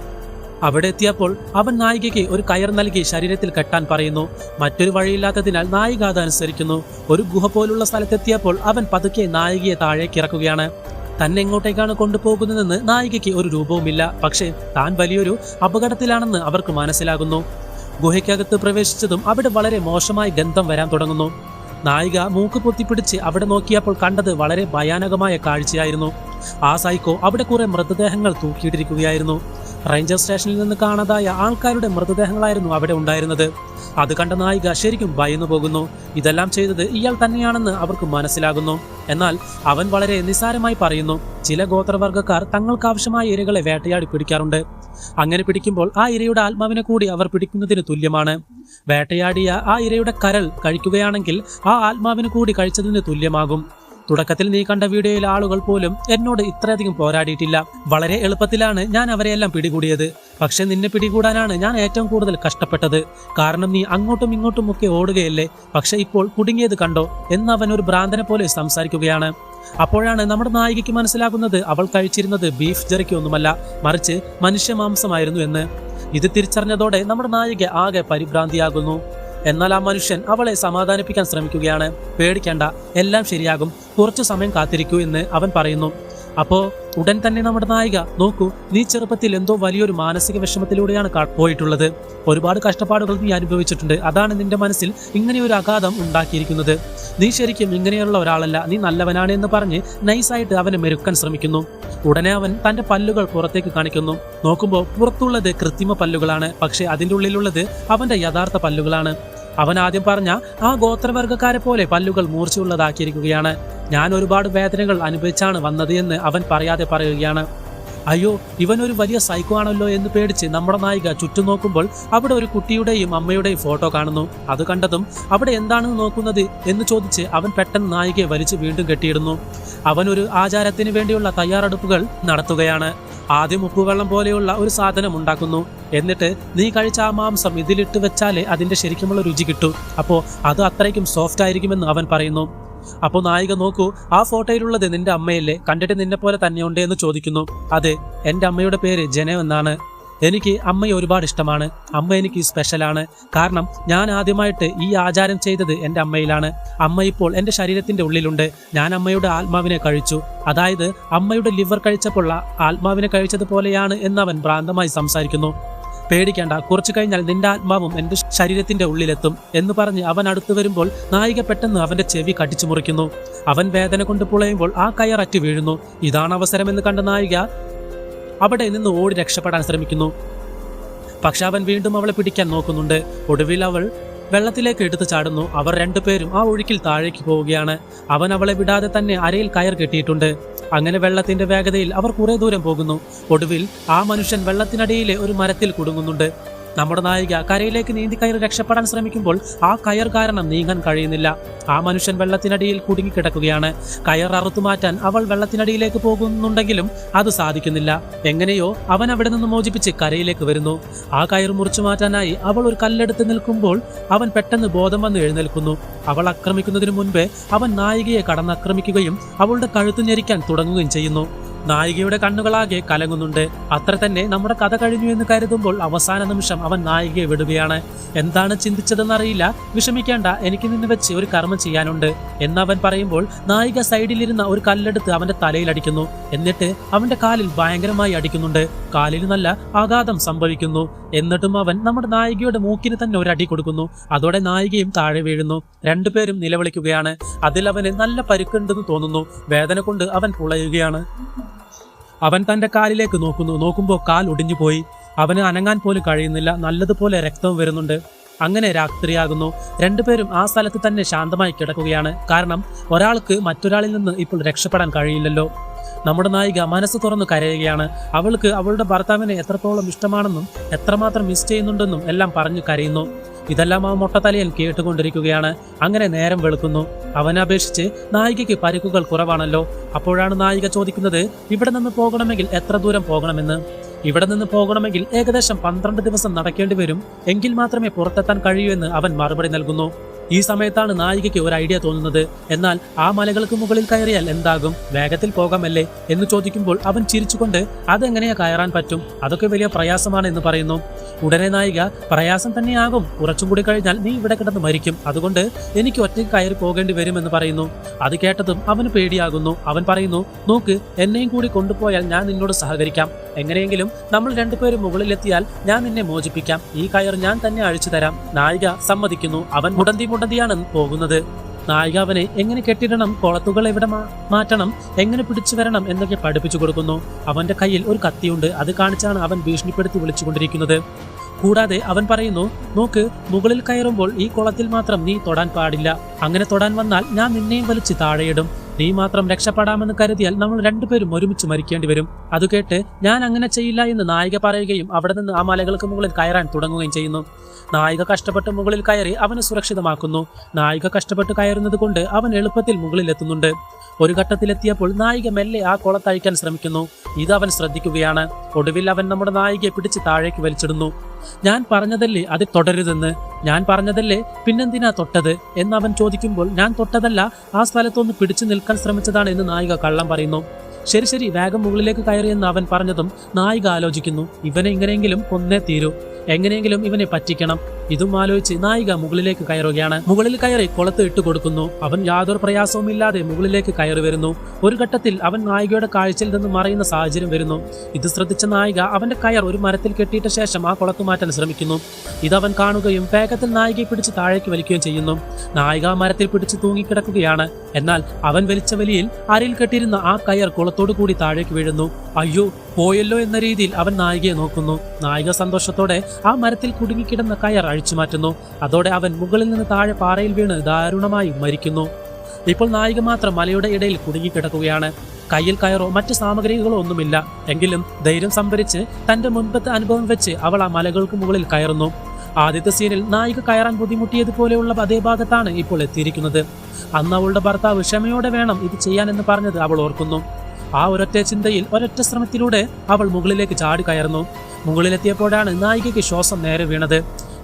അവിടെ എത്തിയപ്പോൾ അവൻ നായികയ്ക്ക് ഒരു കയർ നൽകി ശരീരത്തിൽ കെട്ടാൻ പറയുന്നു. മറ്റൊരു വഴിയില്ലാത്തതിനാൽ നായിക അത് അനുസരിക്കുന്നു. ഒരു ഗുഹ പോലുള്ള സ്ഥലത്തെത്തിയപ്പോൾ അവൻ പതുക്കെ നായികയെ താഴേക്ക് ഇറക്കുകയാണ്. തന്നെ എങ്ങോട്ടേക്കാണ് കൊണ്ടുപോകുന്നതെന്ന് നായികയ്ക്ക് ഒരു രൂപവുമില്ല. പക്ഷേ താൻ വലിയൊരു അപകടത്തിലാണെന്ന് അവർക്ക് മനസ്സിലാകുന്നു. ഗുഹയ്ക്കകത്ത് പ്രവേശിച്ചതും അവിടെ വളരെ മോശമായ ഗന്ധം വരാൻ തുടങ്ങുന്നു. നായിക മൂക്ക് പൊത്തിപ്പിടിച്ച് അവിടെ നോക്കിയപ്പോൾ കണ്ടത് വളരെ ഭയാനകമായ കാഴ്ചയായിരുന്നു. ആ സൈക്കോ അവിടെ കുറെ മൃതദേഹങ്ങൾ തൂക്കിയിട്ടിരിക്കുകയായിരുന്നു. റേഞ്ചർ സ്റ്റേഷനിൽ നിന്ന് കാണാതായ ആൾക്കാരുടെ മൃതദേഹങ്ങളായിരുന്നു അവിടെ ഉണ്ടായിരുന്നത്. അത് കണ്ട നായിക ശരിക്കും ഭയന്നു പോകുന്നു. ഇതെല്ലാം ചെയ്തത് ഇയാൾ തന്നെയാണെന്ന് അവർക്ക് മനസ്സിലാകുന്നു. എന്നാൽ അവൻ വളരെ നിസ്സാരമായി പറയുന്നു, ചില ഗോത്രവർഗ്ഗക്കാർ തങ്ങൾക്കാവശ്യമായ ഇരകളെ വേട്ടയാടി പിടിക്കാറുണ്ട്. അങ്ങനെ പിടിക്കുമ്പോൾ ആ ഇരയുടെ ആത്മാവിനെ കൂടി അവർ പിടിക്കുന്നതിന് തുല്യമാണ്. വേട്ടയാടിയ ആ ഇരയുടെ കരൾ കഴിക്കുകയാണെങ്കിൽ ആ ആത്മാവിന് കൂടി കഴിച്ചതിന് തുല്യമാകും. തുടക്കത്തിൽ നീ കണ്ട വീഡിയോയിൽ ആളുകൾ പോലും എന്നോട് ഇത്രയധികം പോരാടിയിട്ടില്ല. വളരെ എളുപ്പത്തിലാണ് ഞാൻ അവരെയെല്ലാം പിടികൂടിയത്. പക്ഷെ നിന്നെ പിടികൂടാനാണ് ഞാൻ ഏറ്റവും കൂടുതൽ കഷ്ടപ്പെട്ടത്. കാരണം നീ അങ്ങോട്ടും ഇങ്ങോട്ടും ഒക്കെ ഓടുകയല്ലേ. പക്ഷെ ഇപ്പോൾ കുടുങ്ങിയത് കണ്ടോ എന്ന് അവൻ ഒരു ഭ്രാന്തനെ പോലെ സംസാരിക്കുകയാണ്. അപ്പോഴാണ് നമ്മുടെ നായികയ്ക്ക് മനസ്സിലാകുന്നത് അവൾ കഴിച്ചിരുന്നത് ബീഫ് ജെറിക്ക് ഒന്നുമല്ല, മറിച്ച് മനുഷ്യമാംസമായിരുന്നു എന്ന്. ഇത് തിരിച്ചറിഞ്ഞതോടെ നമ്മുടെ നായിക ആകെ പരിഭ്രാന്തിയാകുന്നു. എന്നാൽ ആ മനുഷ്യൻ അവളെ സമാധാനിപ്പിക്കാൻ ശ്രമിക്കുകയാണ്. പേടിക്കേണ്ട, എല്ലാം ശരിയാകും, കുറച്ചു സമയം കാത്തിരിക്കൂ എന്ന് അവൻ പറയുന്നു. അപ്പോ ഉടൻ തന്നെ നമ്മുടെ നായിക, നോക്കൂ, നീ ചെറുപ്പത്തിൽ എന്തോ വലിയൊരു മാനസിക വിഷമത്തിലൂടെയാണ് പോയിട്ടുള്ളത്. ഒരുപാട് കഷ്ടപ്പാടുകൾ നീ അനുഭവിച്ചിട്ടുണ്ട്. അതാണ് നിന്റെ മനസ്സിൽ ഇങ്ങനെയൊരു ആഘാതം ഉണ്ടാക്കിയിരിക്കുന്നത്. നീ ശരിക്കും ഇങ്ങനെയുള്ള ഒരാളല്ല, നീ നല്ലവനാണ് എന്ന് പറഞ്ഞ് നൈസായിട്ട് അവനെ മെരുക്കാൻ ശ്രമിക്കുന്നു. ഉടനെ അവൻ തന്റെ പല്ലുകൾ പുറത്തേക്ക് കാണിക്കുന്നു. നോക്കുമ്പോൾ പുറത്തുള്ളത് കൃത്രിമ പല്ലുകളാണ്, പക്ഷെ അതിൻ്റെ ഉള്ളിലുള്ളത് അവന്റെ യഥാർത്ഥ പല്ലുകളാണ്. അവൻ ആദ്യം പറഞ്ഞ ആ ഗോത്രവർഗ്ഗക്കാരെ പോലെ പല്ലുകൾ മൂർച്ചയുള്ളതാക്കിയിരിക്കുകയാണ്. ഞാൻ ഒരുപാട് വേദനകൾ അനുഭവിച്ചാണ് വന്നത് എന്ന് അവൻ പറയാതെ പറയുകയാണ്. അയ്യോ, ഇവനൊരു വലിയ സൈക്കോ ആണല്ലോ എന്ന് പേടിച്ച് നമ്മുടെ നായിക ചുറ്റും നോക്കുമ്പോൾ അവിടെ ഒരു കുട്ടിയുടെയും അമ്മയുടെയും ഫോട്ടോ കാണുന്നു. അത് കണ്ടതും അവിടെ എന്താണെന്ന് നോക്കുന്നത് എന്ന് ചോദിച്ച് അവൻ പെട്ടെന്ന് നായികയെ വലിച്ച് വീണ്ടും കെട്ടിയിടുന്നു. അവനൊരു ആചാരത്തിന് വേണ്ടിയുള്ള തയ്യാറെടുപ്പുകൾ നടത്തുകയാണ്. ആദ്യം ഉപ്പുവെള്ളം പോലെയുള്ള ഒരു സാധനം ഉണ്ടാക്കുന്നു. എന്നിട്ട് നീ കഴിച്ച ആ മാംസം ഇതിലിട്ട് വെച്ചാലേ അതിന്റെ ശരിക്കുമുള്ള രുചി കിട്ടൂ. അപ്പോൾ അത് അത്രയ്ക്കും സോഫ്റ്റ് ആയിരിക്കുമെന്ന് അവൻ പറയുന്നു. അപ്പോൾ നായിക, നോക്കൂ, ആ ഫോട്ടോയിലുള്ളത് നിന്റെ അമ്മയല്ലേ? കണ്ടിട്ട് നിന്നെ പോലെ തന്നെയുണ്ട് എന്ന് ചോദിക്കുന്നു. അതെ, എൻ്റെ അമ്മയുടെ പേര് ജന എന്നാണ്. എനിക്ക് അമ്മയെ ഒരുപാട് ഇഷ്ടമാണ്. അമ്മ എനിക്ക് സ്പെഷ്യലാണ്. കാരണം ഞാൻ ആദ്യമായിട്ട് ഈ ആചാരം ചെയ്തത് എൻ്റെ അമ്മയിലാണ്. അമ്മ ഇപ്പോൾ എൻ്റെ ശരീരത്തിൻ്റെ ഉള്ളിലുണ്ട്. ഞാൻ അമ്മയുടെ ആത്മാവിനെ കഴിച്ചു. അതായത് അമ്മയുടെ ലിവർ കഴിച്ചപ്പോൾ ആത്മാവിനെ കഴിച്ചതുപോലെയാണ് എന്നവൻ ഭ്രാന്തമായി സംസാരിക്കുന്നു. പേടിക്കേണ്ട, കുറച്ചു കഴിഞ്ഞാൽ നിന്റെ ആത്മാവും എൻ്റെ ശരീരത്തിന്റെ ഉള്ളിലെത്തും എന്ന് പറഞ്ഞ് അവൻ അടുത്തു വരുമ്പോൾ നായിക പെട്ടെന്ന് അവന്റെ ചെവി കടിച്ചു മുറിക്കുന്നു. അവൻ വേദന കൊണ്ട് പുളയുമ്പോൾ ആ കയററ്റ് വീഴുന്നു. ഇതാണ് അവസരമെന്ന് കണ്ട നായിക അവിടെ നിന്ന് ഓടി രക്ഷപ്പെടാൻ ശ്രമിക്കുന്നു. പക്ഷെ അവൻ വീണ്ടും അവളെ പിടിക്കാൻ നോക്കുന്നുണ്ട്. ഒടുവിൽ അവൾ വെള്ളത്തിലേക്ക് എടുത്തു ചാടുന്നു. അവർ രണ്ടുപേരും ആ ഒഴുക്കിൽ താഴേക്ക് പോവുകയാണ്. അവൻ അവളെ വിടാതെ തന്നെ അരയിൽ കയർ കെട്ടിയിട്ടുണ്ട്. അങ്ങനെ വെള്ളത്തിന്റെ വേഗതയിൽ അവർ കുറെ ദൂരം പോകുന്നു. ഒടുവിൽ ആ മനുഷ്യൻ വെള്ളത്തിനടിയിലെ ഒരു മരത്തിൽ കുടുങ്ങുന്നുണ്ട്. നമ്മുടെ നായിക കരയിലേക്ക് നീന്തി കയറി രക്ഷപ്പെടാൻ ശ്രമിക്കുമ്പോൾ ആ കയർ കാരണം നീങ്ങാൻ കഴിയുന്നില്ല. ആ മനുഷ്യൻ വെള്ളത്തിനടിയിൽ കുടുങ്ങിക്കിടക്കുകയാണ്. കയർ അറുത്തു മാറ്റാൻ അവൾ വെള്ളത്തിനടിയിലേക്ക് പോകുന്നുണ്ടെങ്കിലും അത് സാധിക്കുന്നില്ല. എങ്ങനെയോ അവൻ അവിടെ നിന്ന് മോചിപ്പിച്ച് കരയിലേക്ക് വരുന്നു. ആ കയർ മുറിച്ചു മാറ്റാനായി അവൾ ഒരു കല്ലെടുത്ത് നിൽക്കുമ്പോൾ അവൻ പെട്ടെന്ന് ബോധം വന്ന് എഴുന്നേൽക്കുന്നു. അവൾ ആക്രമിക്കുന്നതിന് മുൻപേ അവൻ നായികയെ കടന്നാക്രമിക്കുകയും അവളുടെ കഴുത്തു ഞെരിക്കാൻ തുടങ്ങുകയും ചെയ്യുന്നു. നായികയുടെ കണ്ണുകളാകെ കലങ്ങുന്നുണ്ട്. അത്ര തന്നെ നമ്മുടെ കഥ കഴിഞ്ഞു എന്ന് കരുതുമ്പോൾ അവസാന നിമിഷം അവൻ നായികയെ വിടുകയാണ്. എന്താണ് ചിന്തിച്ചതെന്നറിയില്ല. വിഷമിക്കേണ്ട, എനിക്ക് നിന്നെ വെച്ച് ഒരു കർമ്മം ചെയ്യാനുണ്ട് എന്നവൻ പറയുമ്പോൾ നായിക സൈഡിലിരുന്ന ഒരു കല്ലെടുത്ത് അവന്റെ തലയിൽ അടിക്കുന്നു. എന്നിട്ട് അവന്റെ കാലിൽ ഭയങ്കരമായി അടിക്കുന്നുണ്ട്. കാലിൽ നല്ല ആഘാതം സംഭവിക്കുന്നു. എന്നിട്ടും അവൻ നമ്മുടെ നായികയുടെ മൂക്കിന് തന്നെ ഒരു അടി കൊടുക്കുന്നു. അതോടെ നായികയും താഴെ വീഴുന്നു. രണ്ടുപേരും നിലവിളിക്കുകയാണ്. അതിൽ അവന് നല്ല പരുക്കുണ്ടെന്ന് തോന്നുന്നു. വേദന കൊണ്ട് അവൻ പുളയുകയാണ്. അവൻ തന്റെ കാലിലേക്ക് നോക്കുമ്പോൾ കാൽ ഒടിഞ്ഞുപോയി. അവന് അനങ്ങാൻ പോലും കഴിയുന്നില്ല. നല്ലതുപോലെ രക്തവും വരുന്നുണ്ട്. അങ്ങനെ രാത്രിയാകുന്നു. രണ്ടുപേരും ആ സ്ഥലത്ത് തന്നെ ശാന്തമായി കിടക്കുകയാണ്. കാരണം ഒരാൾക്ക് മറ്റൊരാളിൽ നിന്ന് ഇപ്പോൾ രക്ഷപ്പെടാൻ കഴിയില്ലല്ലോ. നമ്മുടെ നായിക മനസ്സ് തുറന്ന് കരയുകയാണ്. അവൾക്ക് അവളുടെ ഭർത്താവിനെ എത്രത്തോളം ഇഷ്ടമാണെന്നും എത്രമാത്രം മിസ് ചെയ്യുന്നുണ്ടെന്നും എല്ലാം പറഞ്ഞു കരയുന്നു. ഇതെല്ലാം ആ മൊട്ടത്തലയൻ കേട്ടുകൊണ്ടിരിക്കുകയാണ്. അങ്ങനെ നേരം വെളുക്കുന്നു. അവനെ അപേക്ഷിച്ച് നായികയ്ക്ക് പരിക്കുകൾ കുറവാണല്ലോ. അപ്പോഴാണ് നായിക ചോദിക്കുന്നത്, ഇവിടെ നിന്ന് പോകണമെങ്കിൽ എത്ര ദൂരം പോകണമെന്ന്. ഇവിടെ നിന്ന് പോകണമെങ്കിൽ ഏകദേശം 12 ദിവസം നടക്കേണ്ടി വരും. എങ്കിൽ മാത്രമേ പുറത്തെത്താൻ കഴിയൂ എന്ന് അവൻ മറുപടി നൽകുന്നു. ഈ സമയത്താണ് നായികയ്ക്ക് ഒരു ഐഡിയ തോന്നുന്നത്. എന്നാൽ ആ മലകൾക്ക് മുകളിൽ കയറിയാൽ എന്താകും? വേഗത്തിൽ പോകാമല്ലേ എന്ന് ചോദിക്കുമ്പോൾ അവൻ ചിരിച്ചുകൊണ്ട് അതെങ്ങനെയാ കയറാൻ പറ്റും? അതൊക്കെ വലിയ പ്രയാസമാണ് എന്ന് പറയുന്നു. ഉടനെ നായിക, പ്രയാസം തന്നെയാകും, കുറച്ചും കൂടി കഴിഞ്ഞാൽ നീ ഇവിടെ കിടന്ന് മരിക്കും, അതുകൊണ്ട് എനിക്ക് ഒറ്റയ്ക്ക് കയറി പോകേണ്ടി വരുമെന്ന് പറയുന്നു. അത് കേട്ടതും അവന് പേടിയാകുന്നു. അവൻ പറയുന്നു, നോക്ക്, എന്നെയും കൂടി കൊണ്ടുപോയാൽ ഞാൻ നിന്നോട് സഹകരിക്കാം. എങ്ങനെയെങ്കിലും നമ്മൾ രണ്ടുപേരും മുകളിലെത്തിയാൽ ഞാൻ നിന്നെ മോചിപ്പിക്കാം. ഈ കയർ ഞാൻ തന്നെ അഴിച്ചു തരാം. നായിക സമ്മതിക്കുന്നു. അവൻ മുടന്തിയാണ് പോകുന്നത്. നായിക അവനെ എങ്ങനെ കെട്ടിടണം, കൊളത്തുകൾ എവിടെ മാറ്റണം, എങ്ങനെ പിടിച്ചു വരണം എന്നൊക്കെ പഠിപ്പിച്ചു കൊടുക്കുന്നു. അവന്റെ കയ്യിൽ ഒരു കത്തിയുണ്ട്. അത് കാണിച്ചാണ് അവൻ ഭീഷണിപ്പെടുത്തി വിളിച്ചുകൊണ്ടിരിക്കുന്നത്. കൂടാതെ അവൻ പറയുന്നു, നോക്ക്, മുകളിൽ കയറുമ്പോൾ ഈ കുളത്തിൽ മാത്രം നീ തൊടാൻ പാടില്ല. അങ്ങനെ തൊടാൻ വന്നാൽ ഞാൻ നിന്നെയും വലിച്ച് താഴെയിടും. നീ മാത്രം രക്ഷപ്പെടാമെന്ന് കരുതിയാൽ നമ്മൾ രണ്ടുപേരും ഒരുമിച്ച് മരിക്കേണ്ടി വരും. അത് കേട്ട് ഞാൻ അങ്ങനെ ചെയ്യില്ല എന്ന് നായിക പറയുകയും അവിടെ നിന്ന് ആ മലകൾക്ക് മുകളിൽ കയറാൻ തുടങ്ങുകയും ചെയ്യുന്നു. നായിക കഷ്ടപ്പെട്ട് മുകളിൽ കയറി അവനെ സുരക്ഷിതമാക്കുന്നു. നായിക കഷ്ടപ്പെട്ട് കയറുന്നത് കൊണ്ട് അവൻ എളുപ്പത്തിൽ മുകളിലെത്തുന്നുണ്ട്. ഒരു ഘട്ടത്തിലെത്തിയപ്പോൾ നായിക മെല്ലെ ആ കുളത്തഴിക്കാൻ ശ്രമിക്കുന്നു. ഇത് അവൻ ശ്രദ്ധിക്കുകയാണ്. ഒടുവിൽ അവൻ നമ്മുടെ നായികയെ പിടിച്ച് താഴേക്ക് വലിച്ചിടുന്നു. ഞാൻ പറഞ്ഞതല്ലേ അത് തുടരുതെന്ന്, ഞാൻ പറഞ്ഞതല്ലേ പിന്നെന്തിനാ തൊട്ടത് എന്ന് അവൻ ചോദിക്കുമ്പോൾ, ഞാൻ തൊട്ടതല്ല, ആ സ്ഥലത്തൊന്ന് പിടിച്ചു നിൽക്കാൻ ശ്രമിച്ചതാണ് എന്ന് നായിക കള്ളം പറയുന്നു. ശരി വേഗം മുകളിലേക്ക് കയറിയെന്ന് അവൻ പറഞ്ഞതും നായിക ആലോചിക്കുന്നു, ഇവനെ ഇങ്ങനെയെങ്കിലും കൊന്നേ തീരൂ, എങ്ങനെയെങ്കിലും ഇവനെ പറ്റിക്കണം. ഇതും ആലോചിച്ച് നായിക മുകളിലേക്ക് കയറുകയാണ്. മുകളിൽ കയറി കുളത്ത് ഇട്ട് കൊടുക്കുന്നു. അവൻ യാതൊരു പ്രയാസവും ഇല്ലാതെ മുകളിലേക്ക് കയറി വരുന്നു. ഒരു ഘട്ടത്തിൽ അവൻ നായികയുടെ കാഴ്ചയിൽ നിന്ന് മറയുന്ന സാഹചര്യം വരുന്നു. ഇത് ശ്രദ്ധിച്ച നായിക അവന്റെ കയർ ഒരു മരത്തിൽ കെട്ടിയിട്ട ശേഷം ആ കുളത്ത് മാറ്റാൻ ശ്രമിക്കുന്നു. ഇതവൻ കാണുകയും വേഗത്തിൽ നായികയെ പിടിച്ച് താഴേക്ക് വലിക്കുകയും ചെയ്യുന്നു. നായിക മരത്തിൽ പിടിച്ച് തൂങ്ങിക്കിടക്കുകയാണ്. എന്നാൽ അവൻ വലിച്ച വലിയിൽ അരയിൽ കെട്ടിയിരുന്ന ആ കയർ കുളത്തോടു കൂടി താഴേക്ക് വീഴുന്നു. അയ്യോ, പോയല്ലോ എന്ന രീതിയിൽ അവൻ നായികയെ നോക്കുന്നു. നായിക സന്തോഷത്തോടെ ആ മരത്തിൽ കുടുങ്ങിക്കിടന്ന കയർ അഴിച്ചു മാറ്റുന്നു. അതോടെ അവൻ മുകളിൽ നിന്ന് താഴെ പാറയിൽ വീണ് ദാരുണമായി മരിക്കുന്നു. ഇപ്പോൾ നായിക മാത്രം മലയുടെ ഇടയിൽ കുടുങ്ങിക്കിടക്കുകയാണ്. കയ്യിൽ കയറോ മറ്റു സാമഗ്രികളോ ഒന്നുമില്ല. എങ്കിലും ധൈര്യം സംഭരിച്ച് തന്റെ മുൻപത്തെ അനുഭവം വെച്ച് അവൾ ആ മലകൾക്ക് മുകളിൽ കയറുന്നു. ആദ്യത്തെ സീനിൽ നായിക കയറാൻ ബുദ്ധിമുട്ടിയതുപോലെയുള്ള അതേ ഭാഗത്താണ് ഇപ്പോൾ എത്തിയിരിക്കുന്നത്. അന്ന് അവളുടെ ഭർത്താവ് ക്ഷമയോടെ വേണം ഇത് ചെയ്യാനെന്ന് പറഞ്ഞത് അവൾ ഓർക്കുന്നു. ആ ഒരൊറ്റ ചിന്തയിൽ ഒരൊറ്റ ശ്രമത്തിലൂടെ അവൾ മുകളിലേക്ക് ചാടി കയറുന്നു. മുകളിലെത്തിയപ്പോഴാണ് നായികയ്ക്ക് ശ്വാസം നേരെ വീണത്.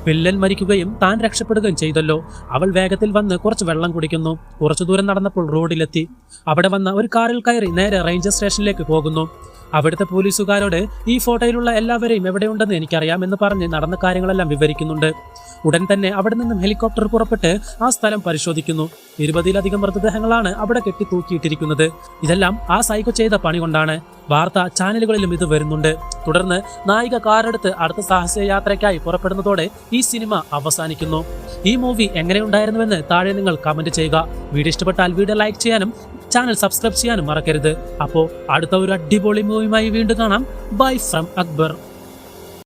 വില്ലൻ മരിക്കുകയും താൻ രക്ഷപ്പെടുകയും ചെയ്തല്ലോ. അവൾ വേഗത്തിൽ വന്ന് കുറച്ച് വെള്ളം കുടിക്കുന്നു. കുറച്ചു ദൂരം നടന്നപ്പോൾ റോഡിലെത്തി. അവിടെ വന്ന ഒരു കാറിൽ കയറി നേരെ റേഞ്ചർ സ്റ്റേഷനിലേക്ക് പോകുന്നു. അവിടുത്തെ പോലീസുകാരോട് ഈ ഫോട്ടോയിലുള്ള എല്ലാവരെയും എവിടെയുണ്ടെന്ന് എനിക്കറിയാമെന്ന് പറഞ്ഞ് നടന്ന കാര്യങ്ങളെല്ലാം വിവരിക്കുന്നുണ്ട്. ഉടൻ തന്നെ അവിടെ നിന്നും ഹെലികോപ്റ്റർ പുറപ്പെട്ട് ആ സ്ഥലം പരിശോധിക്കുന്നു. 20-ലധികം മൃതദേഹങ്ങളാണ് അവിടെ കെട്ടി തൂക്കിയിട്ടിരിക്കുന്നത്. ഇതെല്ലാം ആ സൈക്കോ ചെയ്ത പണി കൊണ്ടാണ്. വാർത്താ ചാനലുകളിലും ഇത് വരുന്നുണ്ട്. തുടർന്ന് നായിക കാറെടുത്ത് അടുത്ത സാഹസിക യാത്രയ്ക്കായി പുറപ്പെടുന്നതോടെ ഈ സിനിമ അവസാനിക്കുന്നു. ഈ മൂവി എങ്ങനെയുണ്ടായിരുന്നുവെന്ന് താഴെ നിങ്ങൾ കമന്റ് ചെയ്യുക. വീഡിയോ ഇഷ്ടപ്പെട്ടാൽ വീഡിയോ ലൈക്ക് ചെയ്യാനും ചാനൽ സബ്സ്ക്രൈബ് ചെയ്യാനും മറക്കരുത്. അപ്പോൾ അടുത്ത ഒരു അടിപൊളി മൂവിയുമായി വീണ്ടും കാണാം. Bye from Akbar.